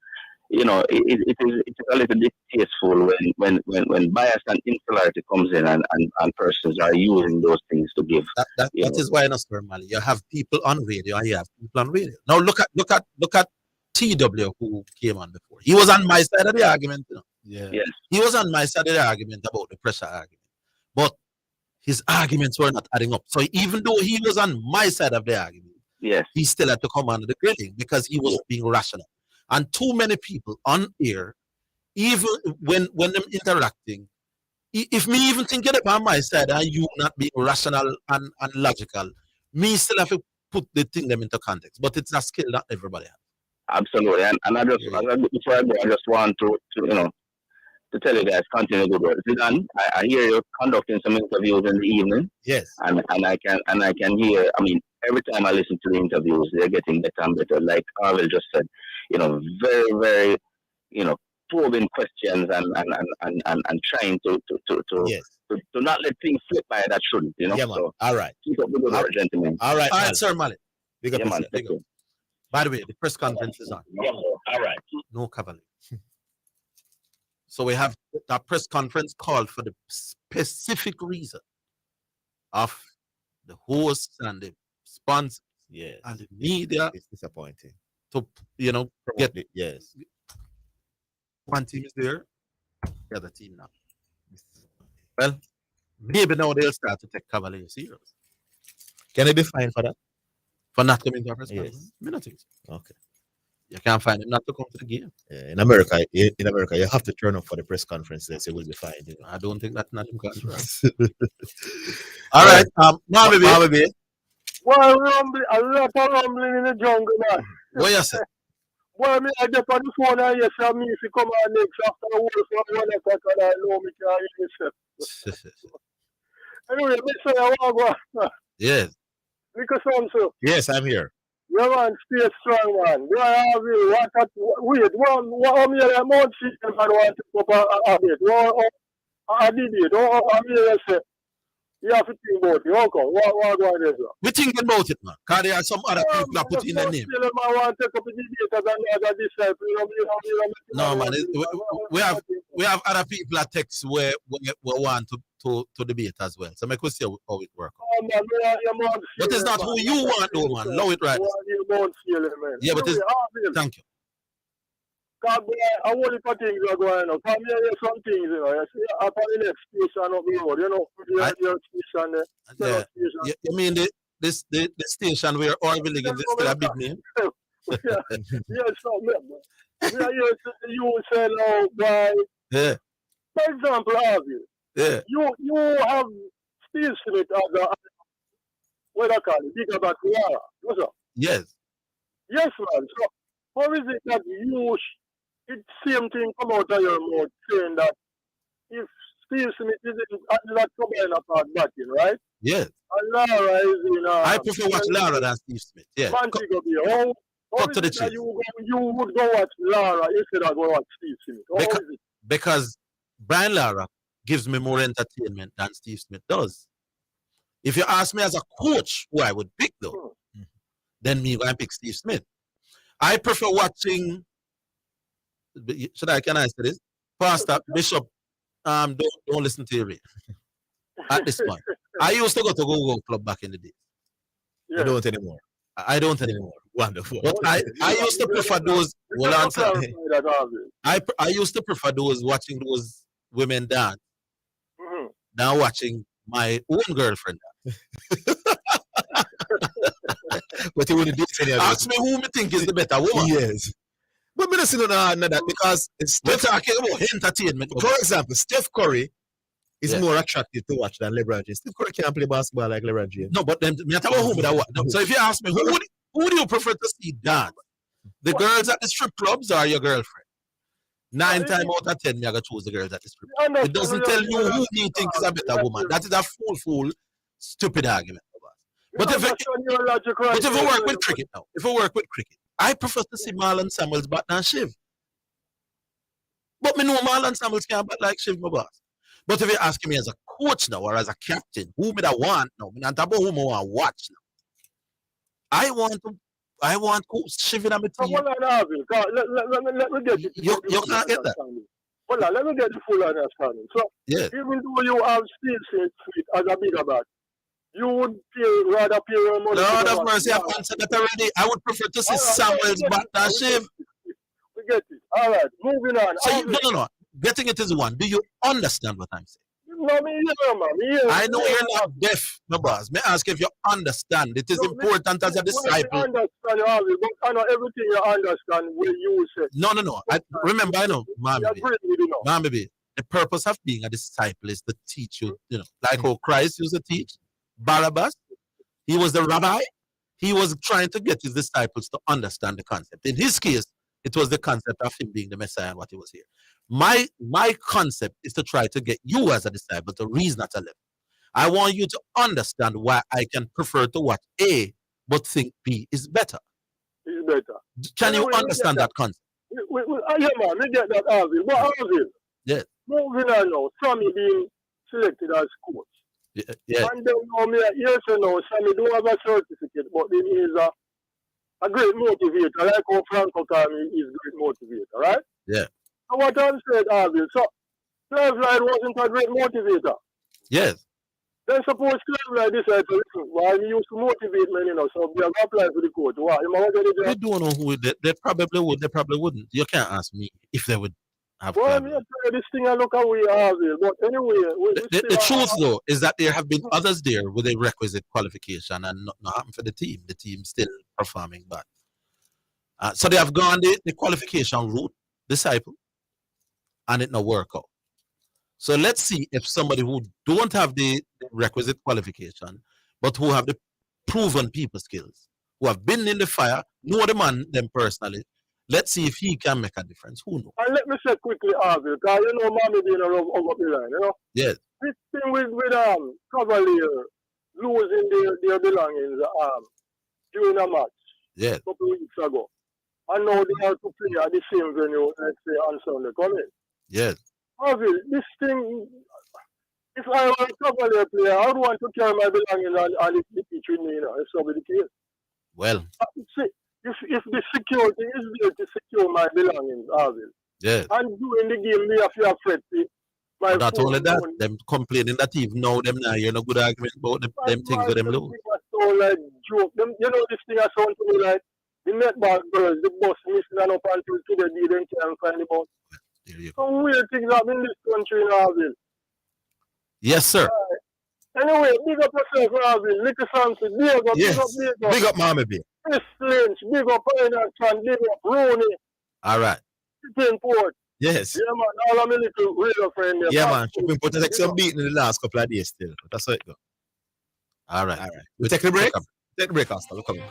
you know, it's a little distasteful when bias and insularity comes in and persons are using those things to give. That is why, Mr. Mali, you have people on radio and you have people on radio. Now look at TW who came on before. He was on my side of the argument. You know? Yeah. Yes. He was on my side of the argument about the pressure argument. But his arguments were not adding up. So even though he was on my side of the argument, yes, he still had to come under the grilling because he was being rational. And too many people on air, even when them interacting, if me even thinking about my side and you not being rational and logical, me still have to put the thing them into context. But it's a skill that everybody has. Absolutely. And I just, before I go, I just want to you know, to tell you guys, continue good work. Zidane, I hear you conducting some interviews in the evening. Yes. And I can hear, I mean, every time I listen to the interviews, they're getting better and better. Like Orville just said, you know, very, very, you know, probing questions and trying to not let things slip by that shouldn't, you know. Yeah, man. So all right. Keep up the good work, gentlemen. All right. All right, Sir Malik. Big up, man. Big up. By the way, the press conference is on. Yeah, all right. No cavalry. So we have that press conference called for the specific reason of the hosts and the sponsors and the media. It's disappointing. To, you know, get yes. One team is there, the other team now. Well, maybe now they'll start to take Cavaliers serious. Can they be fined for that? For not coming to our press conference? Yes. Me not think so. Okay. You can't find him not to come to the game. Yeah, in America, you have to turn up for the press conference. They will be fined. You know. I don't think that's not in contract. All right, Marvin B. Well, a lot of rumbling in the jungle, man. What you say? Well, me, I get on the phone and yes, I mean, if you come on next after the work from 1 o'clock, and I know me can't hear myself. Anyway, me say I want to go. Yes. Because so. Yes, I'm here. Yeah, man, stay strong, man. You have wait, one year a month, I want to go up a bit. I did it. I'm here, I say. You have to think about it. Okay, what going on? We're thinking about it, man. Because there are some other people that put in their name. No, man. We have other people that text where we want to debate as well. So my question how it works. But it's not who you want, though, man. Know it right. Yeah, but it's... Thank you. Because I want to put things are going on. Come here, some things, you know. You see, up on the next station up the road, you know, your station there. Yeah. You mean the station where Orville is still a big name? Yes, so, you say now, boy. Yeah. For example, Orville. Yeah. You have Steve Smith as a, what I call it, bigger than Clara. What's up? Yes. Yes, man. So, how is it that you... It's same thing come out of your mouth saying that if Steve Smith isn't not coming in about batting, right? Yes. And Lara is in I prefer watch Lara than Steve Smith. Yeah. Montego Bay. How to the chase. You would go watch Lara instead of go watch Steve Smith? Because Brian Lara gives me more entertainment than Steve Smith does. If you ask me as a coach who I would pick though, then me I pick Steve Smith. I prefer watching. Can I say this? Pastor, Bishop, don't listen to your at this point. I used to go to Go Club back in the day. Yeah. I don't anymore. I don't anymore. Wonderful. But I used to prefer those. Well, answer. I used to prefer those watching those women dance than watching my own girlfriend dance. But you wouldn't do any of Ask me who me think is the better woman. Yes. But we don't see none of that because we're talking about entertainment. For example, Steph Curry is more attractive to watch than LeBron James. Steph Curry can't play basketball like LeBron James. No, but then me talk about who would I want. So if you ask me, who do you prefer to see dance? The girls at the strip clubs or your girlfriend? 9 times out of 10, me gonna choose the girls at the strip club. It doesn't tell you who you think is a better woman. That is a fool, stupid argument. But if we work with cricket now, I prefer to see Marlon Samuels bat than Shiv. But me know Marlon Samuels can't bat like Shiv, my boss. But if you ask me as a coach now or as a captain, who me that want now, me not talk about who me want to watch now. I want Coach Shiv in my team. Let me get it. You can't get that. Hold on, let me get the full understanding. So, even though you have still Smith as a bigger bat, you would rather pay your money. Lord of mercy, I've answered that already. I would prefer to see Samuels bat than Shiv. We get it. All right, moving on. So no. Getting it is one. Do you understand what I'm saying? No, me hear, man. I know you're not deaf, my boss. May I ask if you understand? It is important as a disciple. I understand, Harvey, but I know everything you understand when you say. No. Remember, I know, Mami, the purpose of being a disciple is to teach you, like how Christ used to teach Barabbas. He was the rabbi. He was trying to get his disciples to understand the concept. In his case, it was the concept of him being the Messiah and what he was here. My concept is to try to get you as a disciple to reason at a level. I want you to understand why I can prefer to watch A, but think B is better. It's better. Can you understand that concept? Yeah, man, we get that, Orville. But Orville, yes. Moving on now, Sammy being selected as coach. Yeah. And then yes or no, Sammy don't have a certificate, but then he is a great motivator, like how Franco Kami is a great motivator, right? Yeah. So what I'm saying, Orville, so Cleveland wasn't a great motivator. Yes. Then suppose Cleveland decided to listen, well, he used to motivate men, so we have applied for the coach. Why? We don't know who they probably would, they probably wouldn't. You can't ask me if they would have. Well, I'm here to this thing I look away, Orville. But anyway, the truth though is that there have been others there with a requisite qualification and not happened for the team. The team still performing bad. So they have gone the qualification route, disciple, and it not work out. So let's see if somebody who don't have the requisite qualification, but who have the proven people skills, who have been in the fire, know the man them personally. Let's see if he can make a difference. Who knows? And let me say quickly, Orville, because Mommy being over the line, Yes. This thing with Cavalier losing their belongings during a match. Yes. A couple weeks ago. And now they have to play at the same venue, let's say, on Sunday coming. Yes. Orville, this thing, if I were a Cavalier player, I would want to carry my belongings on the pitch with me, if so be the case. Well. See, if the security is there to secure my belongings, Orville. Yes. And during the game, we have to affect it. Not only that, them complaining that even now them now you're no good argument about them things with them lose. So like joke. Them, this thing has sound to me like the netball girls, the bus missing up until today, they don't can't find the bus. Some weird things happen in this country in Orville. Yes, sir. Anyway, big up yourself, Orville. Little Samson, big up, yes. big up. Big up, Mama B. Chris Lynch, big up, Pioneer, big up, Rooney. All right. Port. Yes. Yeah, man. All of my little radio friend there. Yeah, man. We've been take some beating in the last couple of days still. That's how it goes. All right. We take the break? Take the break, Oscar. Look coming.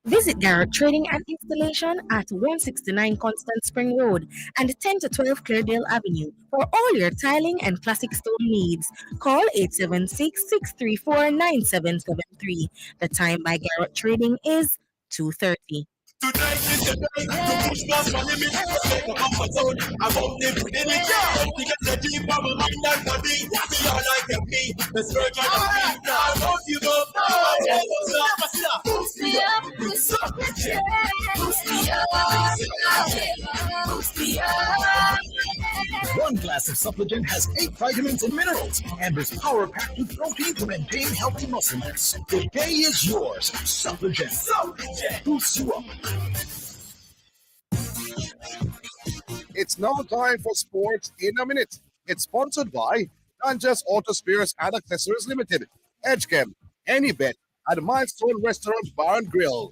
Visit Garrett Trading and Installation at 169 Constant Spring Road and 10 to 12 Cleardale Avenue for all your tiling and plastic stone needs. Call 876-634-9773. The time by Garrett Trading is 2:30. Tonight is the night to push past my limit, take a comfort zone. I'm out there within it, to get the deep of my mind and body. We are like a bee, the surgeon of me. I won't give up, boost me up, boost up, boost me up, boost me up. One glass of supplement has 8 vitamins and minerals and is power-packed with protein to maintain healthy muscle mass. The day is yours. Supplement. Boosts you up. It's now time for Sports in a Minute. It's sponsored by Dangerous Auto Spares and Accessories Limited, Edgechem, Any Bet, and Milestone Restaurant Bar and Grill.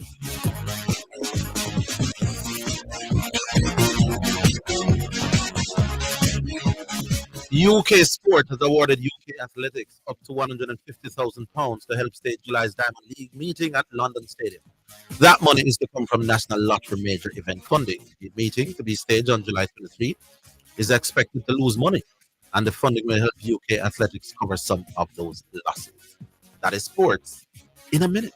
UK Sport has awarded UK Athletics up to £150,000 to help stage July's Diamond League meeting at London Stadium. That money is to come from National Lottery Major Event Funding. The meeting, to be staged on July 23, is expected to lose money, and the funding will help UK Athletics cover some of those losses. That is Sports in a Minute.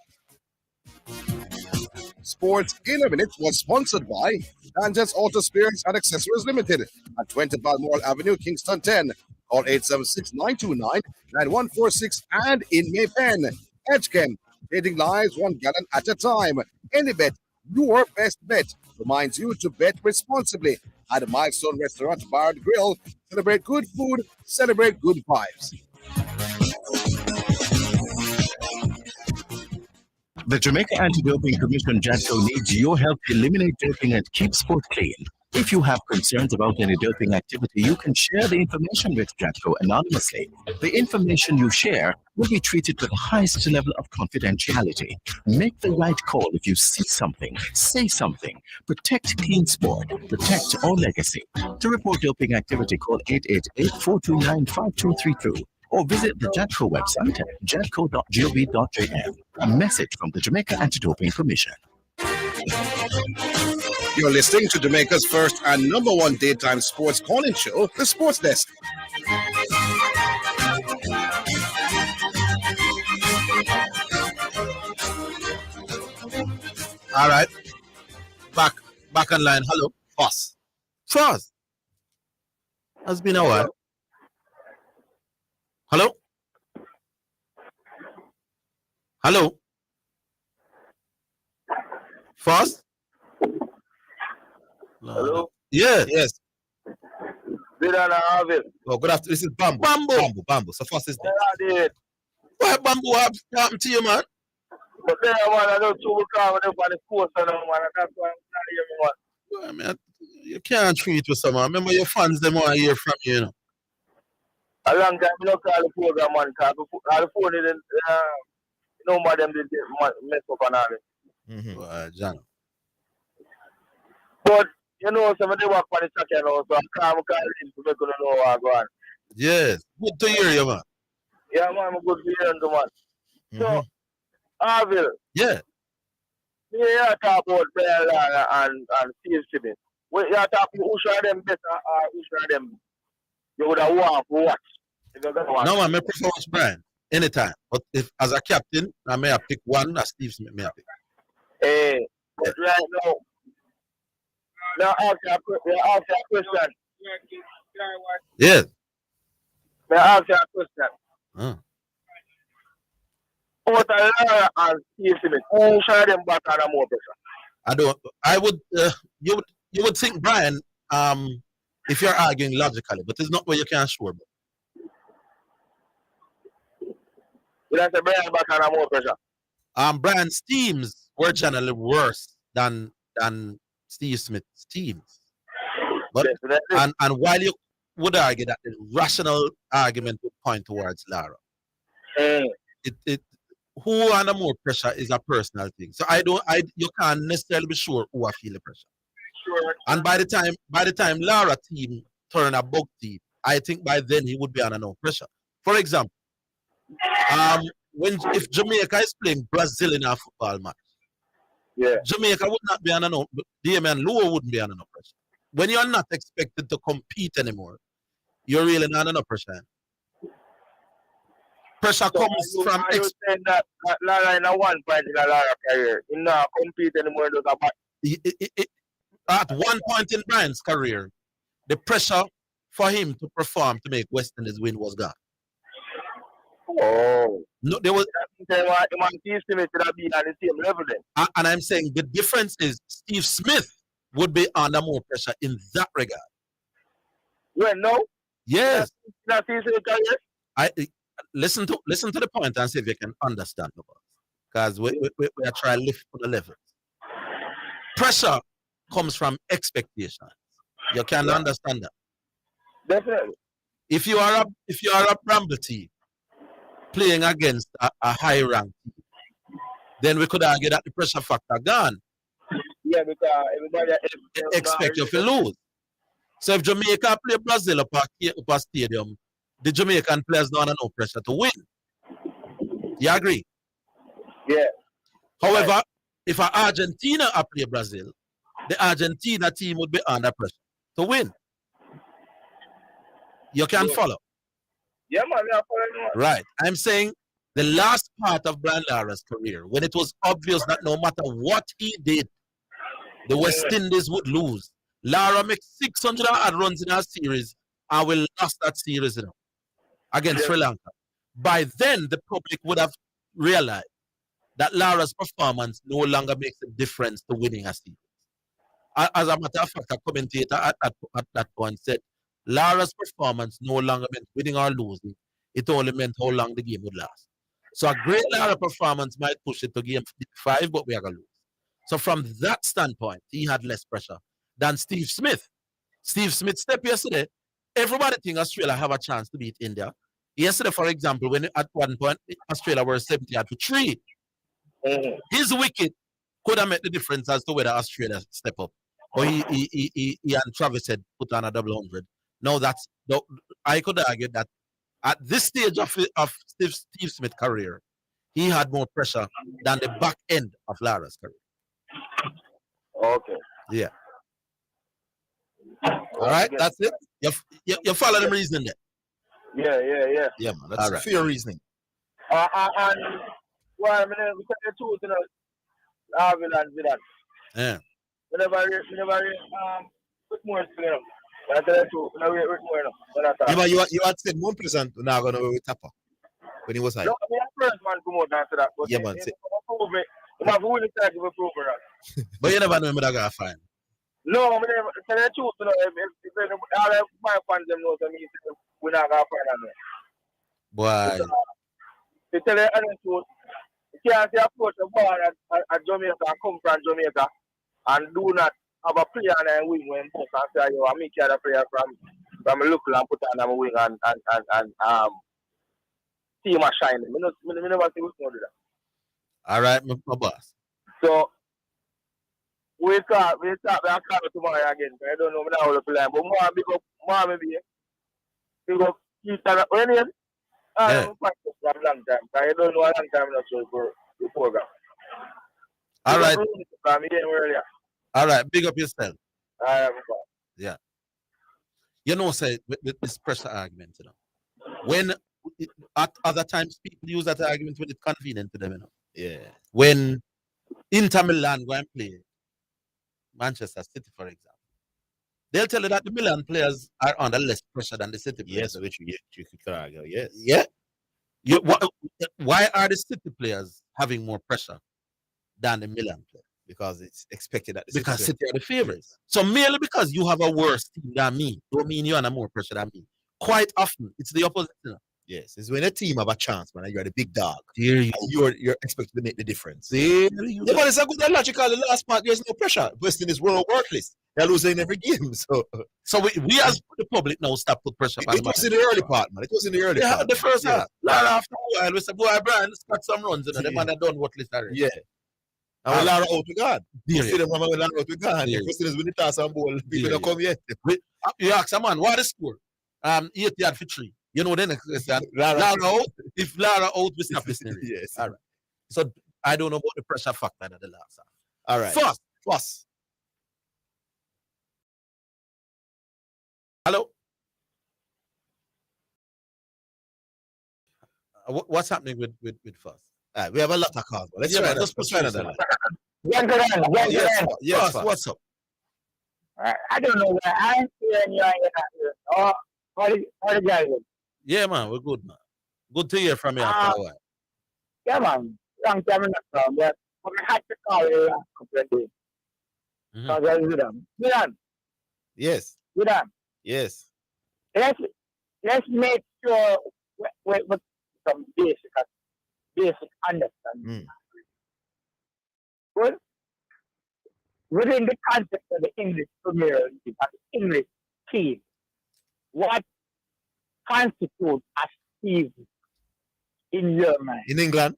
Sports in a Minute was sponsored by Dangerous Auto Spares and Accessories Limited at 20 Balmoral Avenue, Kingston 10. Call 876-929-9146 and in Maypen. Edgechem, trading lives 1 gallon at a time. Any Bet, your best bet, reminds you to bet responsibly at a Milestone Restaurant Bar and Grill. Celebrate good food, celebrate good vibes. The Jamaica Anti-Doping Commission, JADCO, needs your help to eliminate doping and keep sport clean. If you have concerns about any doping activity, you can share the information with JADCO anonymously. The information you share will be treated with the highest level of confidentiality. Make the right call if you see something, say something. Protect clean sport. Protect our legacy. To report doping activity, call 888-429-5232. Or visit the JADCO website at jadco.gov.jm. A message from the Jamaica Anti-Doping Commission. You're listening to Jamaica's first and #1 daytime sports calling show, The Sports Desk. All right. Back online. Hello. Foss. Has been a while. Hello? Foss? Hello? Yeah, yes. Zidane and Orville. Oh, good afternoon. This is Bamboo. So Foss is there. Why Bamboo? What happened to you, man? But then, man, I don't know because I'm on the course and man, and that's why I'm not here, man. Well, man, you can't treat with someone. Remember your fans, they want to hear from you, you know. A long time, I don't call the program, man, because the phone didn't, nobody them did mess up and all that. John. But, you know, some of them work for the track, you know, so I'm calm in to make you know what's going on. Yes, good to hear you, man. Yeah, man, I'm good to hear you, man. So, Orville. Yeah. You talk about Brian Lara and Steve Simmons. When you talk about who should them better or who should them you would have won for what? No, man, I prefer watch Brian anytime. But if as a captain, I may have pick one, as Steve Smith may have pick. But right now ask you a question. Yes. May I ask you a question? What are Lara and Steve Smith? Who should them better and more pressure? I would. You would think Brian. If you're arguing logically, but it's not what you can sure. You like the Brian better and more pressure? Brian's teams were generally worse than Steve Smith's teams. But and while you would argue that the rational argument would point towards Lara, who under more pressure is a personal thing. So you can't necessarily be sure who I feel the pressure. Sure. And by the time Lara team turn a bug team, I think by then he would be under no pressure. For example, if Jamaica is playing Brazil in a football match, Jamaica would not be under no. Damian Lowe wouldn't be under no pressure. When you're not expected to compete anymore, you're really not under no pressure. Pressure comes from. Are you saying that Lara in a one point in a Lara career, he not compete anymore? At one point in Brian's career, the pressure for him to perform to make West Indies win was gone. Oh. No, there was. Steve Smith should have been at the same level then. And I'm saying the difference is Steve Smith would be under more pressure in that regard. When no? Yes. Not easy to tell you. I listen to the point and see if you can understand the boss. Because we are trying to lift on the level. Pressure comes from expectations. You can understand that. Definitely. If you are a Bramble team playing against a high rank team, then we could argue that the pressure factor gone. Yeah, because everybody Expect you to lose. So if Jamaica play Brazil up a stadium, the Jamaican players don't have no pressure to win. You agree? Yeah. However, if Argentina play Brazil, the Argentina team would be under pressure to win. You can follow. Yeah, man, I'm following. Right. I'm saying the last part of Brian Lara's career, when it was obvious that no matter what he did, the West Indies would lose. Lara makes 600 odd runs in our series and we lost that series against Sri Lanka. By then, the public would have realized that Lara's performance no longer makes a difference to winning a series. As a matter of fact, a commentator at that point said, Lara's performance no longer meant winning or losing. It only meant how long the game would last. So a great Lara performance might push it to game 5, but we are going to lose. So from that standpoint, he had less pressure than Steve Smith. Steve Smith stepped yesterday. Everybody think Australia have a chance to beat India. Yesterday, for example, when at one point Australia were 70-3, his wicket could have made the difference as to whether Australia step up. Or he and Travis had put on a double 100. No, I could argue that at this stage of Steve Smith's career, he had more pressure than the back end of Lara's career. Okay. Yeah. All right, that's it. You follow the reasoning there. Yeah. Yeah, man. That's a fair reasoning. And well, I mean, we tell the truth, you know, Orville and Zidane. Yeah. We never put more into them. But I tell the truth, we never put more enough. Yeah, but you had said 1% now going to be with Tapper when he was high. No, I mean, first man come out and say that. But yeah, man. You have to try to prove that. But you never know him that guy fine. No, I mean, tell the truth, you know, if all of my fans them know, so me, we're not going to find them. Boy. To tell the honest truth, you can't say approach the ball at Jamaica and come from Jamaica and do not have a player and wing when both and say, yo, I make you a player from a local and put on a wing and see him shine. I never see who's going to do that. All right, my boss. So, we start tomorrow again. I don't know how to play, but more maybe. Because you start when you long time. I don't know a long time not so for the program. All right. All right, big up yourself. Yeah. You know, say with this pressure argument, you know. When at other times people use that argument when it's convenient to them, you know. Yeah. When Inter Milan go and play Manchester City, for example, they'll tell you that the Milan players are under less pressure than the City players. Yes, which you could argue, yes. Yeah. Why are the City players having more pressure than the Milan players? Because it's expected that City are the favorites. So merely because you have a worse team than me, don't mean you're under more pressure than me. Quite often, it's the opposite. You know? Yes, it's when a team have a chance, man, and you're the big dog. You're expected to make the difference. Yeah, but it's a good logical. The last part, there's no pressure. West Indies were worthless. They're losing every game. So we as the public now stop put pressure on it was in the early part, man. It was in the early part. The first half. Lara after a while, we said, boy, Brian, got some runs. You know, the man had done worthless already. Yeah. And when Lara out with God. You see them when Lara out with God. The West Indies win the toss and ball. People don't come yet. You ask a man, what is the score? 80 for 3. You know, then Lara out. If Lara out, we stop listening. Yes. All right. So I don't know about the pressure factor at the last half. All right. First. Hello? What's happening with first? All right, we have a lot of calls. Let's try another line. Yes, what's up? I don't know where I'm hearing you. How the guys look? Yeah, man, we're good, man. Good to hear from you after a while. Yeah, man. Long time in the town. Yeah. But I had to call you a couple of days. Because I was with them. Zidane. Yes. Zidane. Yes. let's make sure we some basic understanding. Well, within the context of the English Premier League, the English team, what constitutes a season in your mind? In England?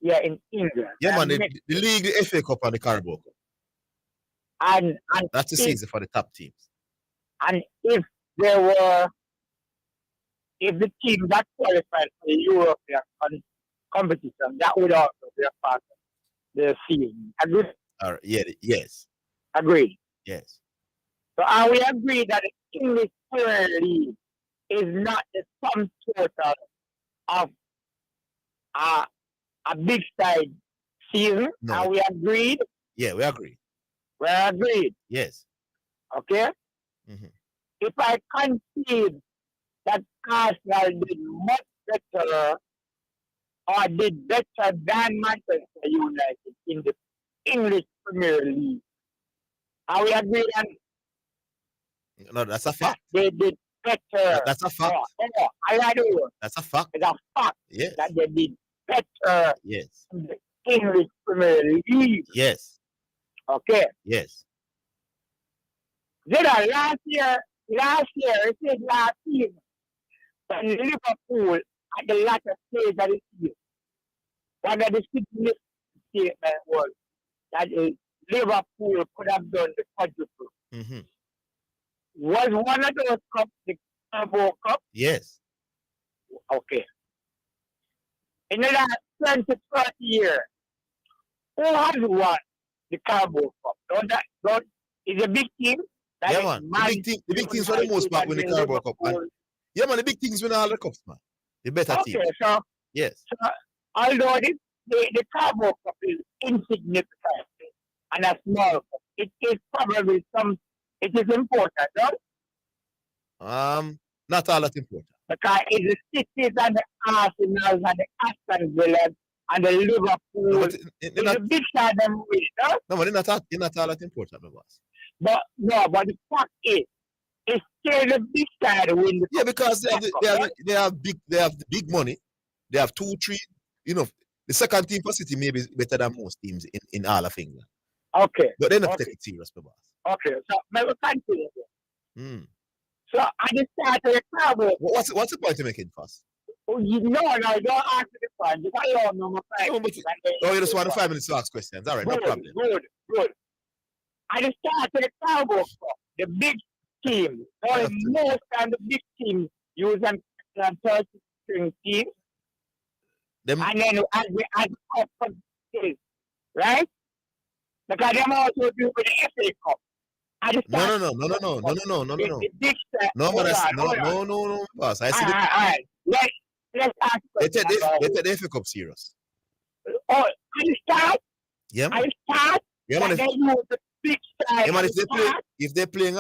Yeah, in England. Yeah, man, the league, the FA Cup and the Carabao Cup. And that's the season for the top teams. And if the team that qualified for the European competition, that would also be a part of the season. Agree? Yes. Agree. Yes. So are we agree that the English Premier League is not the sum total of a big side season? No. Are we agreed? Yeah, we agree. We're agreed. Yes. Okay? Mm-hmm. If I concede that Arsenal did much better or did better than Manchester United in the English Premier League, are we agreed on? No, that's a fact. They did better. That's a fact. That's a fact. It's a fact yes. that they did better yes. in the English Premier League. Yes. Okay. Yes. Zidane, last year, it said last season, when Liverpool at the latter stage of the season, one of the significant statement was that Liverpool could have done the quadruple. Mm-hmm. Was one of those cups the Carabao Cup? Yes. Okay. In the last 20, 30 years, who has won the Carabao Cup? Don't is a big team. Yeah, man. The big teams for the most part win the Carabao Cup. Yeah, man, the big teams win all the cups, man. The better team. Okay, so yes. So although the Carabao Cup is insignificant and a small cup, it is probably it is important, no? Not all that important. Because it's the cities and the Arsenal and the Aston Villa and the Liverpool. No, it's a big side them win, no? No, but it's not all that important, my boss. But the fact is, it's still the big side win. Yeah, because they have big money. They have 2, 3. You know, the second team for City may be better than most teams in all of England. Okay. But they're not taking it serious, my boss. Okay, so maybe continue. So I just started a Carabao. What's the point you're making first? No, don't ask the point. Because I don't know my point. You just want 5 minutes to ask questions. All right, no problem. Good. I just started a Carabao Cup, the big team. Most of the big teams use them 30-string teams. And then as cup for this, right? Because them also do with the FA Cup. No, boss. I see all right. Let's ask they take the FA Cup serious. Oh, I start? Yeah, man. I start? Yeah, man. They use the big side. Yeah, man, if they're playing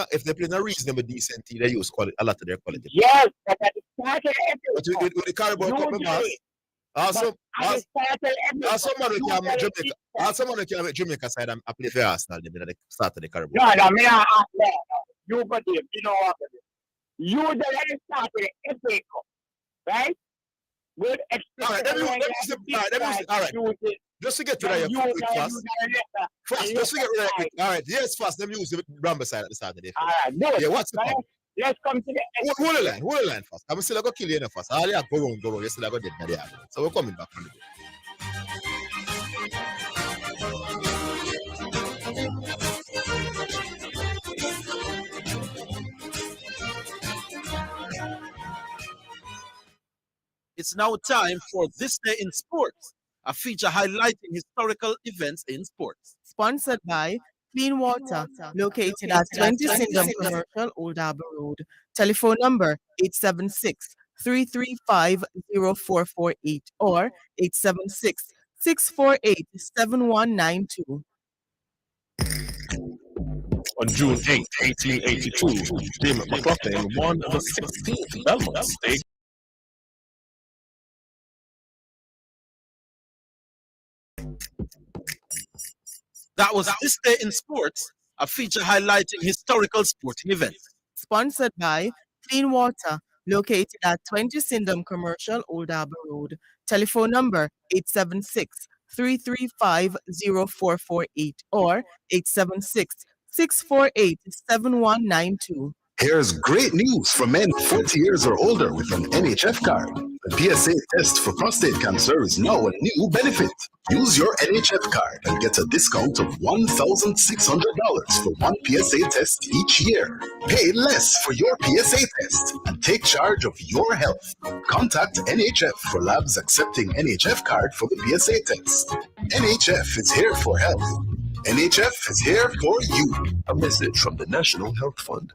a reasonable decent team, they use a lot of their quality. Yes, but at the start of every Cup. With the Carabao Cup, boss. Also, someone who can make Jamaica side and play for Arsenal at the start of the Carabao. No, me not ask that. You got them. You know what? You the let start with the FA Cup, right? Good. All right. Just to get to that quick fast. Just to get rid of that quick. All right. Yes, fast. Let me use the Bramble side at the start of the day. All right. Good. Yeah, what's the point? Let's come to the hold the line first. I'm still going to kill you first. All you have go wrong. You're still going to dead by the argument. So we're coming back from the day. It's now time for This Day in Sports, a feature highlighting historical events in sports. Sponsored by Clean Water, located at 20 Syndham Commercial, Old Harbour Road. Telephone number 876-335-0448 or 876-648-7192. On June 8, 1882, Jim McLaughlin won the 16th Belmont State. That was This Day in Sports, a feature highlighting historical sporting events. Sponsored by Clean water located at 20 Syndham Commercial, Old Harbour Road. Telephone number 876-335-0448 or 876-648-7192. Here's great news for men 40 years or older with an NHF card. The PSA test for prostate cancer is now a new benefit. Use your NHF card and get a discount of $1,600 for one PSA test each year. Pay less for your PSA test and take charge of your health. Contact NHF for labs accepting NHF card for the PSA test. NHF is here for health. NHF is here for you. A message from the National Health Fund.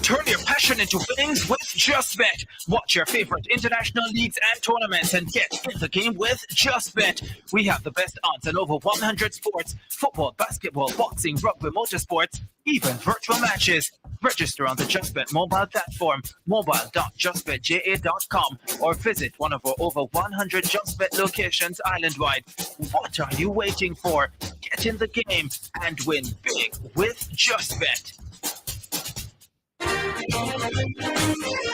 Turn your passion into winnings with JustBet. Watch your favorite international leagues and tournaments and get in the game with JustBet. We have the best odds on over 100 sports: football, basketball, boxing, rugby, motorsports, even virtual matches. Register on the JustBet mobile platform, mobile.justbetja.com, or visit one of our over 100 JustBet locations island-wide. What are you waiting for? Get in the game and win big with JustBet.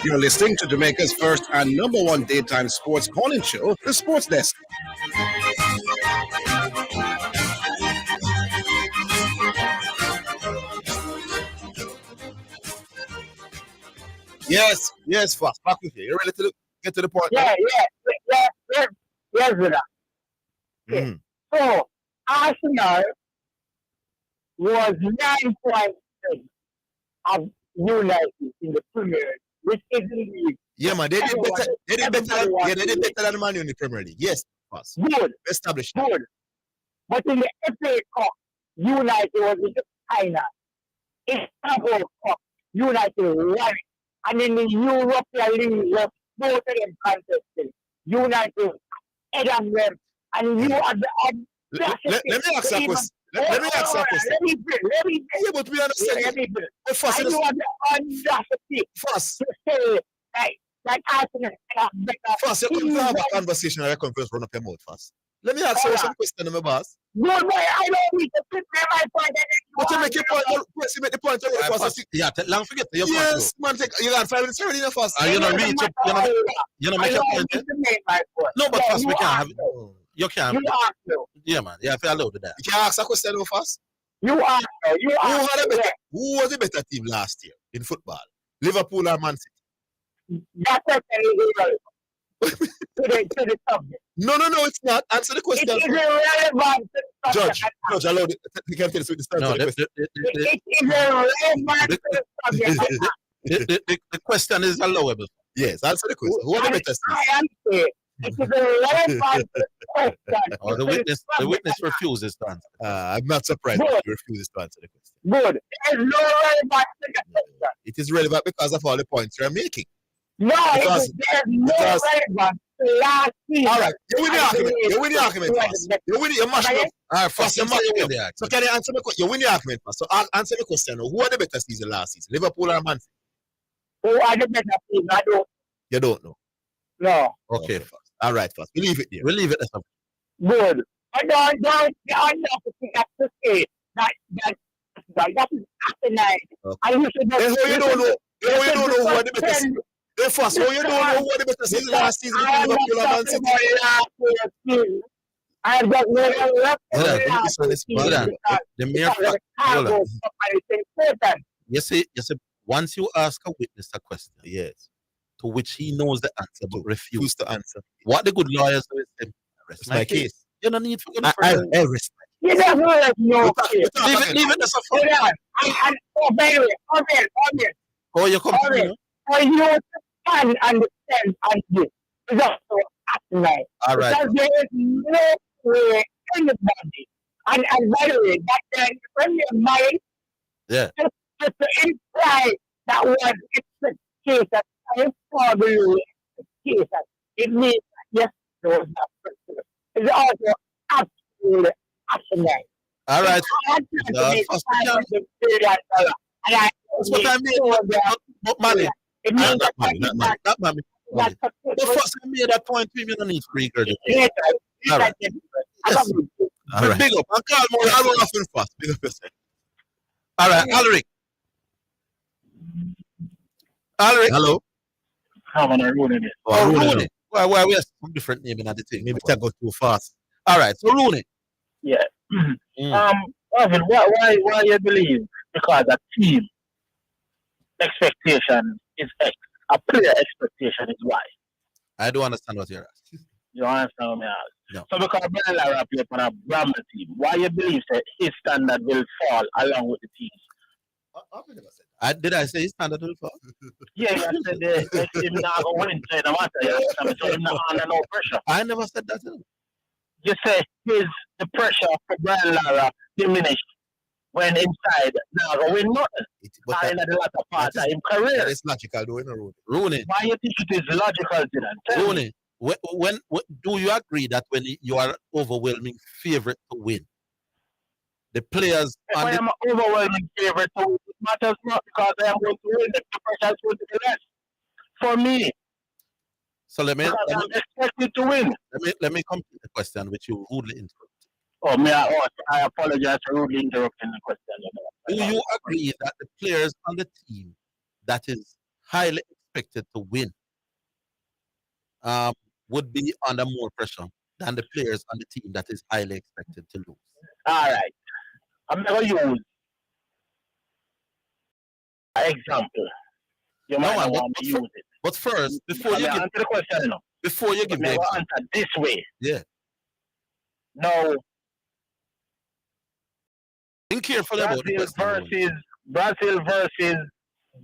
You're listening to Jamaica's first and number one daytime sports calling show, The Sports Desk. Yes, fast. Back with you. You ready to get to the point? Yes, brother. Okay. So, Arsenal was 9 points of United in the Premier League, which is in the league. Yeah, man, they did better. They did better than Man U in the Premier League. Yes, fast. Good. Established. Good. But in the FA Cup, United was in the final. In the World Cup, United won it. And in the European League, both of them contested. United head on them. And you are the Let me ask a question. Let me ask a question. Let me build. Yeah, but we understand. Let me build. First, and you are the audacity first to say that Arsenal have better. First, you come to have a conversation and I come first run up your mouth first. Let me ask you some question, my boss. No, boy, I don't need to put my point. But you make your point. You make the point already first. Yeah, long forget. Yes, man, you got 5 minutes already in the first. Are you not reach up? You know, make your point. No, but first we can't have it. You can't. Yeah, man. Yeah, I feel allowed to that. You can ask a question first. You ask. Who was the better team last year in football? Liverpool or Man City? That's okay. To the subject. No, it's not. Answer the question. It is irrelevant to the subject. Judge, allow it. You can tell us with the no, question. It is irrelevant to the subject. The question is allowable. Yes, answer the question. Who are the better teams? I am saying it is irrelevant to the question. Or the witness refuses to answer. I'm not surprised that he refuses to answer the question. Good. There is no relevance to the question. It is relevant because of all the points you're making. No, there's no relevance to last season. All right, you win the argument. You win the argument first. You win the mash up. All right, first you mash up. So can you answer the question? You win the argument first. So answer the question. Who are the better season last season? Liverpool or Man City? Who are the better season? I don't. You don't know. No. Okay, first. All right, first. We leave it there. We leave it as a good. I don't have to say that is asinine. Okay. You don't know who are the better season. First, you don't know who are the better season last season. Liverpool or Man City. I have got no the mere fact. You see, once you ask a witness a question, yes, to which he knows the answer but refuse to answer, what the good lawyers do is say, rest my case. You don't need to go further. I respect. You never no leave it as a phone. And by the way, oh, you come for you to stand and stand on this is also asinine. All right. Because there is no way anybody, and by the way, that when your mind just to imply that was expectation, I probably expectation, it means yes, there was that person. It's also absolutely asinine. All right. That's what I mean. Not money. Not money. But first, I made that point to him. You don't need free regurgitation. All right. Yes. All right. Big up. I'll call more. I'll run off in fast. Big up yourself. All right. Alric. Alright. Hello. How am I ruining it? Oh, Rooney. Why we have some different name in the thing? Maybe that go too fast. All right, so Rooney. Yeah. Orville, why you believe? Because a team expectation is X. A player expectation is Y. I don't understand what you're asking. You understand what I ask? No. So because Brian Lara play for a Brahma team, why you believe that his standard will fall along with the team? Did I say his standard will fall? Yeah, you said that him not going to win, so no matter. So him not under no pressure. I never said that. You say the pressure for Brian Lara diminished when inside now going to win nothing. In the latter part of his career. That is logical, though, in a Rooney. Why you think it is logical, Zidane? Rooney, when do you agree that when you are overwhelming favorite to win, the players? If I am an overwhelming favorite to win, it matters not because I am going to win. The pressure is going to be less for me. So let me I'm expected to win. Let me complete the question which you rudely interrupt. Oh, I apologize for rudely interrupting the question. Do you agree that the players on the team that is highly expected to win would be under more pressure than the players on the team that is highly expected to lose? All right. I'm going to use an example. You might not want to use it. But first, before you answer the question, before you give me answer this way. Yeah. No. Think carefully about the question. Brazil versus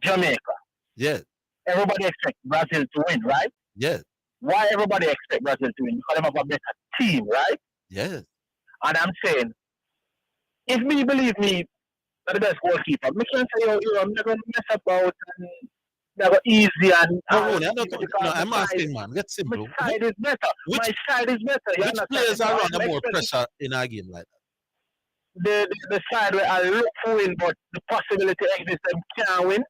Jamaica. Yes. Everybody expects Brazil to win, right? Yes. Why everybody expect Brazil to win? Because they have a better team, right? Yes. And I'm saying, if me believe me, the best goalkeeper, I can't say, I'm not going to mess about and never easy and. I'm asking, man. Get simple. My side is better. My side is better. Which players are under more pressure in a game like that? The side where I look to win, but the possibility exists and can't win.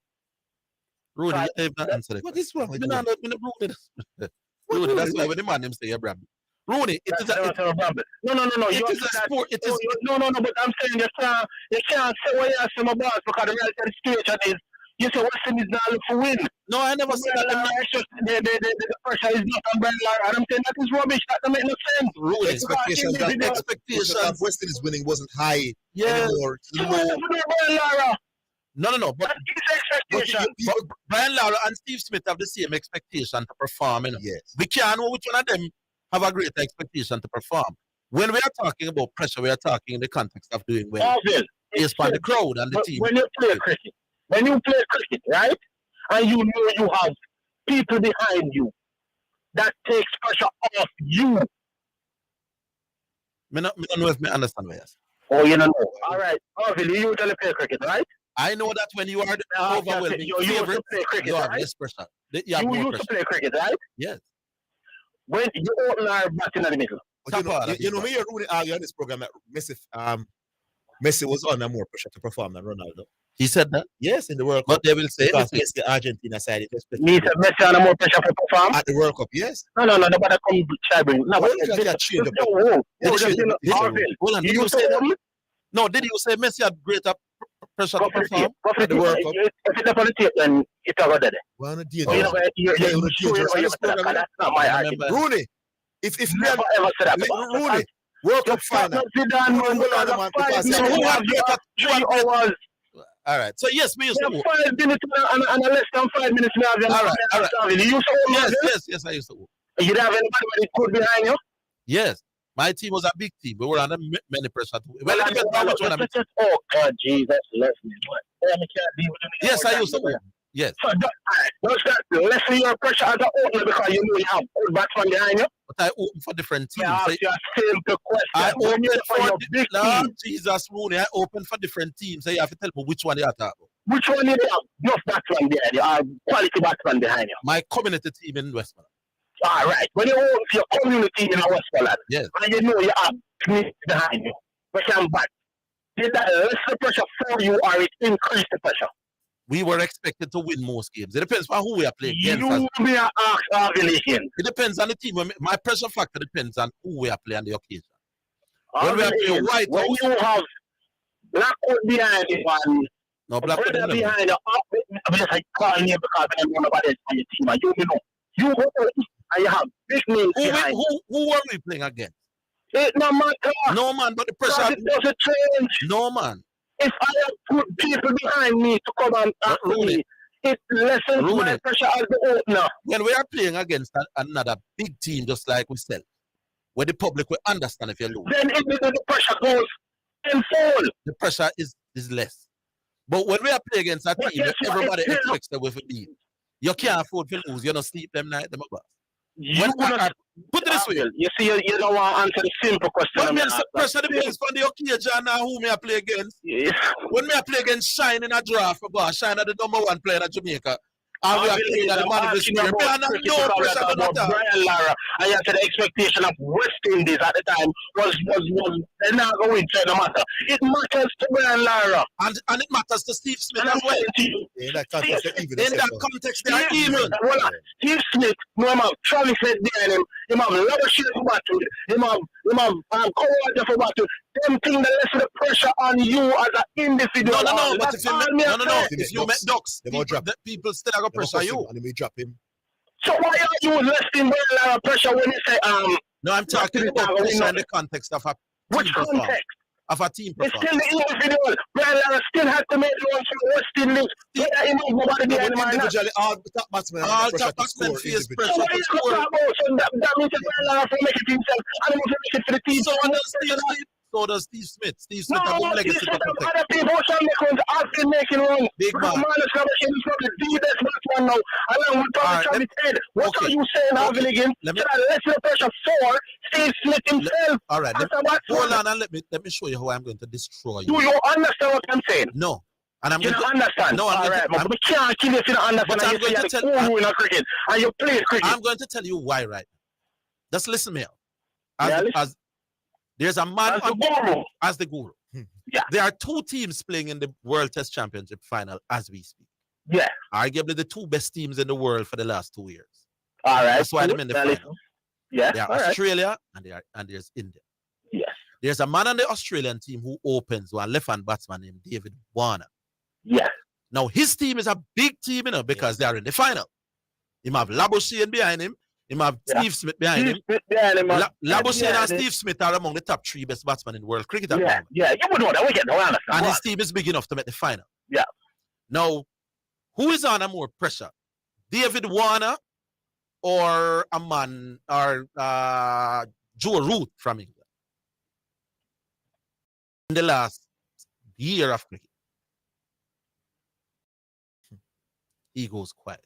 Rooney, you have not answered it. What is wrong with you? Rooney, that's why when the man them say Abraham. Rooney, it is a No. It is a sport. It is no. But I'm saying you can't say what you ask them about because the reality of the situation is you say Western is not look for win. No, I never said that. The pressure is not on Brian Lara, and I'm saying that is rubbish. That doesn't make no sense. Rooney, expectations of Western is winning wasn't high anymore. No. But Brian Lara and Steve Smith have the same expectation to perform. Yes. We can't know which one of them have a greater expectation to perform. When we are talking about pressure, we are talking in the context of doing well. Based on the crowd and the team. When you play cricket, right? And you know you have people behind you that takes pressure off you. I don't know if I understand what you're saying. Oh, you don't know. All right. Orville, you usually play cricket, right? I know that when you are the overwhelming favorite, you have less pressure. You used to play cricket, right? Yes. When you open our bat in the middle. You know, me and Rooney argue on this program that Messi was under more pressure to perform than Ronaldo. He said that? Yes, in the World Cup. But they will say because the Argentina side. Me said Messi under more pressure to perform? At the World Cup, yes. No, nobody come tribing. No, Hold on, did you say that? No, did you say Messi had greater pressure to perform at the World Cup? If it's a politics, then it's over there. Well, that's not my argument. Rooney, if never ever said that. Rooney, World Cup final. All right. So yes, we used to 5 minutes and less than 5 minutes now. All right. You used to yes, I used to. You didn't have anybody good behind you? Yes. My team was a big team. We were under many pressure. Well, it depends on which one. Oh God, Jesus, bless me. Yes, I used to. Yes. So lessen your pressure as an opener because you know you have old batsman behind you. But I open for different teams. I open for big team. Jesus, Rooney, I open for different teams. So you have to tell me which one you are talking about. Which one you have? Just batsman behind you. Or quality batsman behind you. My community team in Westmoreland. All right. When you own your community in Westmoreland, yes, and you know you have teams behind you, but you can bat. Did that lessen the pressure for you or it increase the pressure? We were expected to win most games. It depends on who we are playing against. It depends on the team. My pressure factor depends on who we are playing on the occasion. When we are playing White House, you have Blackwood behind you and No, black brother people behind you. I'm just like calling you because I don't know nobody else on your team. And you know. You go to East and you have big names behind you. Who are we playing against? It no matter. No, man, but the pressure. It doesn't change. No, man. If I have put people behind me to come and after me, it lessens my pressure as the opener. When we are playing against another big team, just like we said, where the public will understand if you lose. Then the pressure goes tenfold. The pressure is less. But when we are playing against a team, everybody expects that we beat. You can't afford to lose. You don't sleep them night, them up. Put it this way. You see, you don't want to answer the simple question. When pressure the players from the occasion now who may I play against. Yes. When me I play against Shine in a draft, Shine are the #1 player in Jamaica. And we are playing at the man of the spirit. No pressure on that. Brian Lara, I had the expectation of West Indies at the time was they're not going to no matter. It matters to Brian Lara. And it matters to Steve Smith as well. In that context, they are even. Well, Steve Smith, no man, Travis said behind him, him have Labashir for battle, him have Cowards for battle. Them things that less the pressure on you as an individual. No, but if you met Ducks, people still have pressure you. And then we drop him. So why are you less in pressure when you say No, I'm talking about pressure in the context of a which context? Of a team It's still the individual. Brian Lara still had to make one from West Indies. Whether he knows nobody behind him or not. Individually, all top batsmen face pressure. So what are you talking about? So that means that Brian Lara will make it himself and he will make it for the team. So does Steve Smith. Steve Smith has a legacy to protect. Other people shall make ones after making one. Big man. Manus Kabashin is probably the best batsman now. Along with Tommy Travis Head. What are you saying, Haviligan? Should I lessen the pressure for Steve Smith himself? All right. Hold on and let me show you how I'm going to destroy you. Do you understand what I'm saying? No. And I'm you going don't understand? No, I'm going to. We can't kill you if you don't understand. And you say you're the in a cricket. And you play cricket. I'm going to tell you why right now. Just listen me out. As there's a man as the guru. Yeah. There are two teams playing in the World Test Championship final as we speak. Yeah. Arguably the two best teams in the world for the last 2 years. All right. That's why they're in the final. Yeah. They are Australia and there's India. Yes. There's a man on the Australian team who opens, one left-hand batsman named David Warner. Yeah. Now his team is a big team, because they are in the final. He have Labuschagne behind him. He have Steve Smith behind him. Labuschagne and Steve Smith are among the top 3 best batsmen in world cricket. Yeah, you would know that. We get no understand. And his team is big enough to make the final. Yeah. Now, who is under more pressure? David Warner or a man or Joe Root from England? In the last year of cricket, he goes quiet.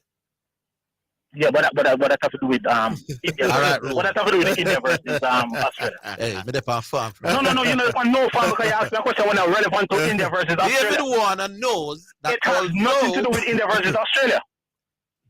Yeah, but that have to do with India. All right, what that have to do with India versus Australia? Hey, me depend on farm. No, you know no farm because you asked me a question when I'm relevant to India versus Australia. David Warner knows that it has nothing to do with India versus Australia.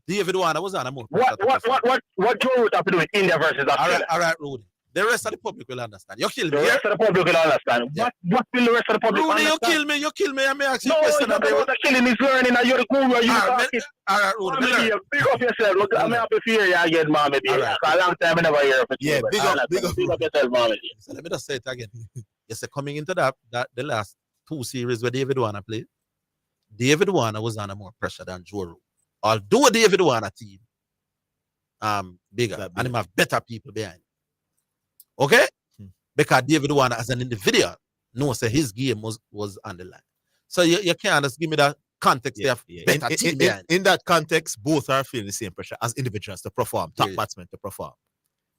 David Warner was on a more. What Joe would have to do with India versus Australia? All right, Rudy. The rest of the public will understand. You kill me. The rest of the public will understand. Yeah. What will the rest of the public Rudy, understand? you kill me. I may ask you a question. question. No, it's not killing. It's learning. And you're the guru. You're talking. All right, Rudy. Big up yourself. Look, I'm happy to hear you again, Mom. For a long time, I never hear of it. Yeah, big up yourself, Mom. So let me just say it again. Yes, coming into that the last 2 series where David Warner played, David Warner was under more pressure than Joe Root. Although David Warner team bigger and him have better people behind. Okay? Because David Warner as an individual knows that his game was on the line. So you can't just give me that context there. Better team in that context, both are feeling the same pressure as individuals to perform, top batsmen to perform.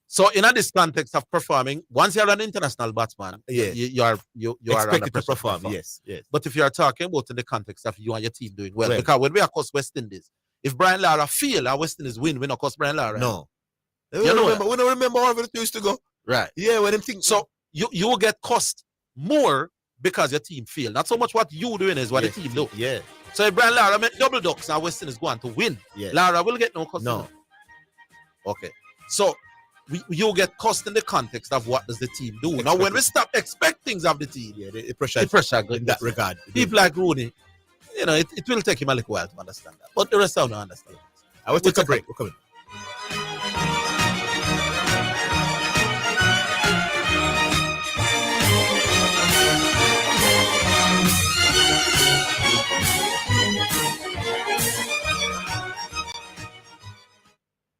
So in this context of performing, once you're an international batsman, you are expected to perform. Yes. But if you are talking about in the context of you and your team doing well, because when we are across West Indies, if Brian Lara fail and West Indies win, we not cost Brian Lara. No. We don't remember how it used to go. Right. Yeah, when them think so you will get cost more because your team fail. Not so much what you doing is what the team do. Yeah. So if Brian Lara make double ducks and West Indies going to win, Lara will get no cost. No. Okay. So you get cost in the context of what does the team do. Now when we stop expect things of the team, the pressure in that regard. People like Rooney, it will take him a little while to understand that. But the rest of them don't understand. I will take a break. We're coming.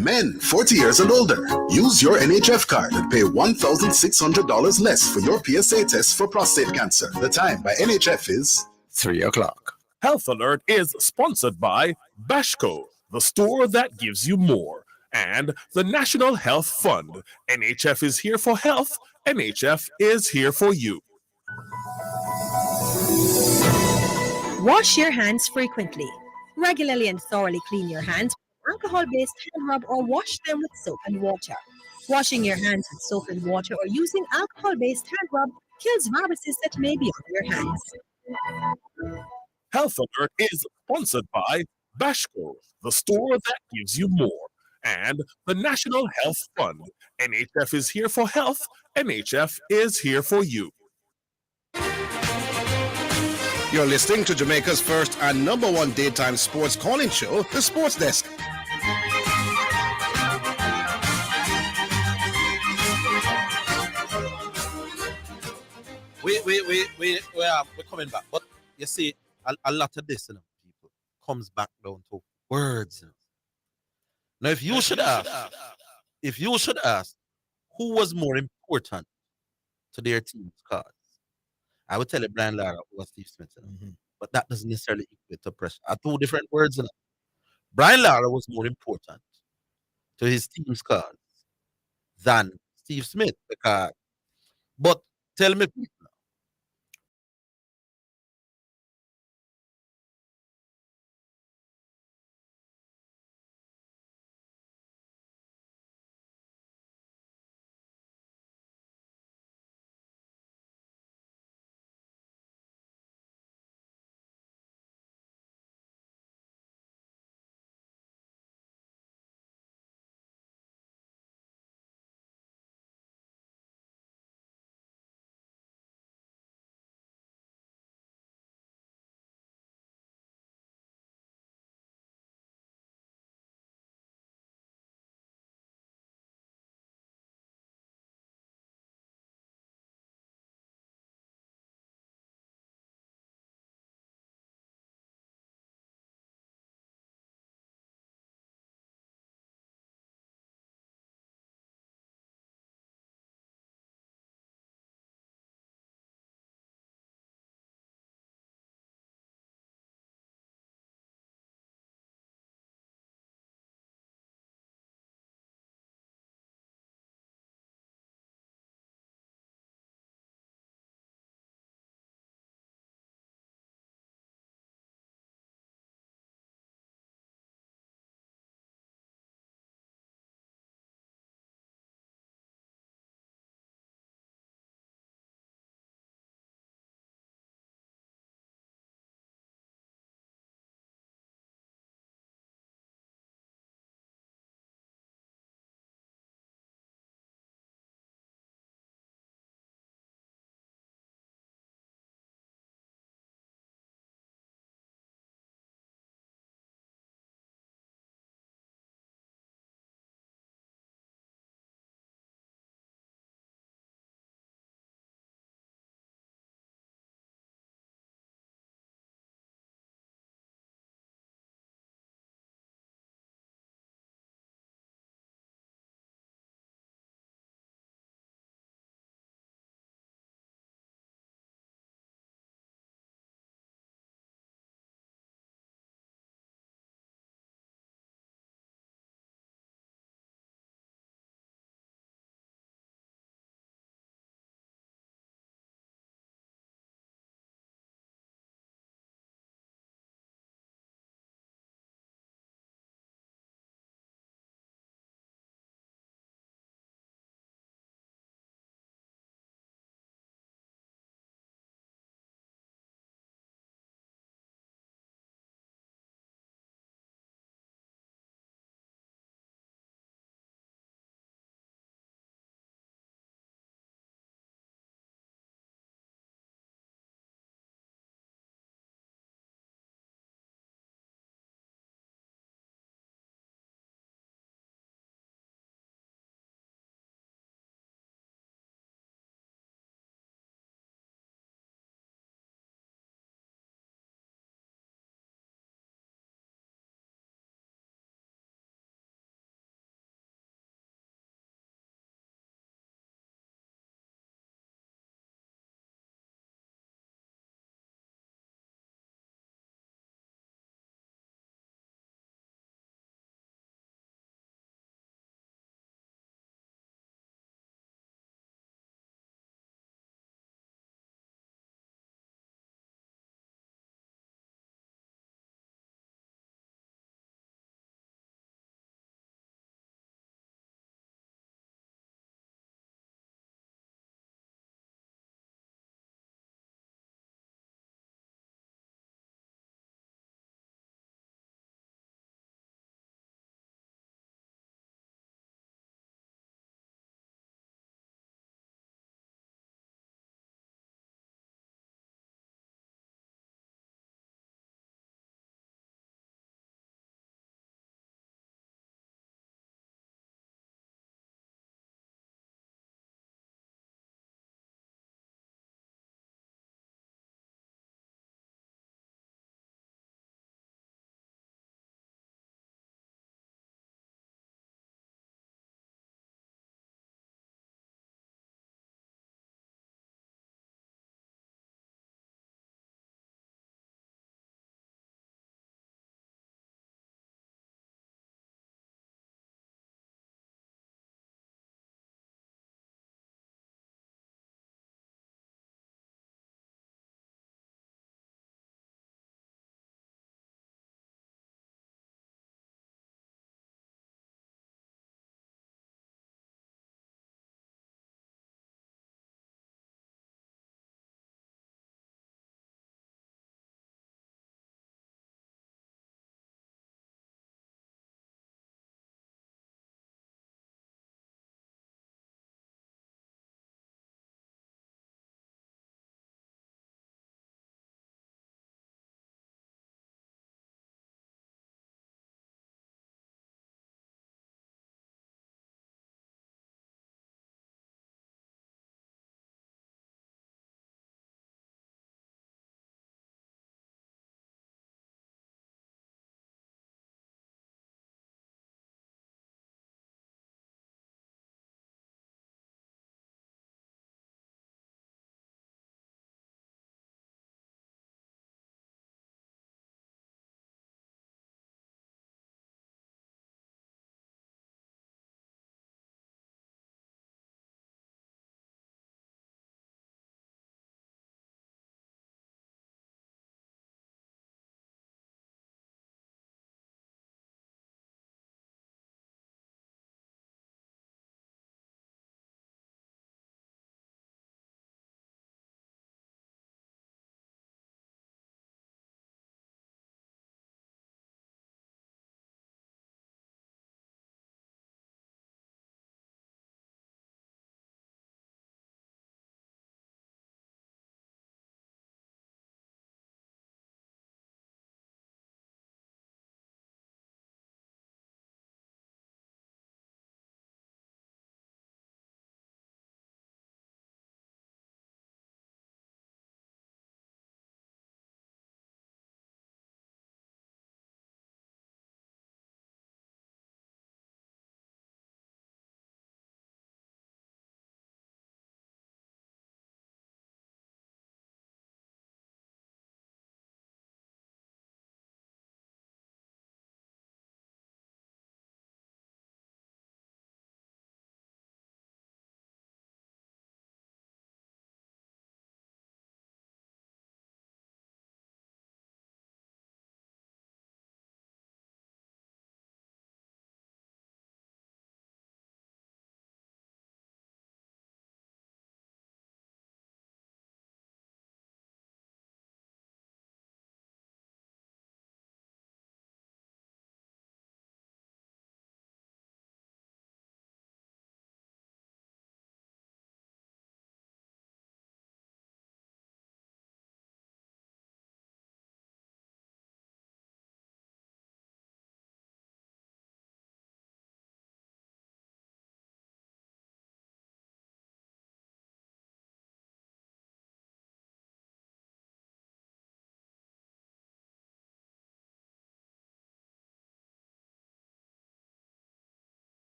Men 40 years and older. Use your NHF card and pay $1,600 less for your PSA test for prostate cancer. The time by NHF is 3 o'clock. Health Alert is sponsored by Bashco, the store that gives you more, and the National Health Fund. NHF is here for health. NHF is here for you. Wash your hands frequently. Regularly and thoroughly clean your hands with alcohol-based hand rub or wash them with soap and water. Washing your hands with soap and water or using alcohol-based hand rub kills viruses that may be on your hands. Health Alert is sponsored by Bashco, the store that gives you more, and the National Health Fund. NHF is here for health. NHF is here for you. You're listening to Jamaica's first and number one daytime sports calling show, The Sports Desk. We're coming back. But you see, a lot of this, people, comes back down to words. Now, if you should ask, who was more important to their team's cause, I would tell you Brian Lara or Steve Smith. But that doesn't necessarily equate to pressure. Are two different words. Brian Lara was more important to his team's cause than Steve Smith. But tell me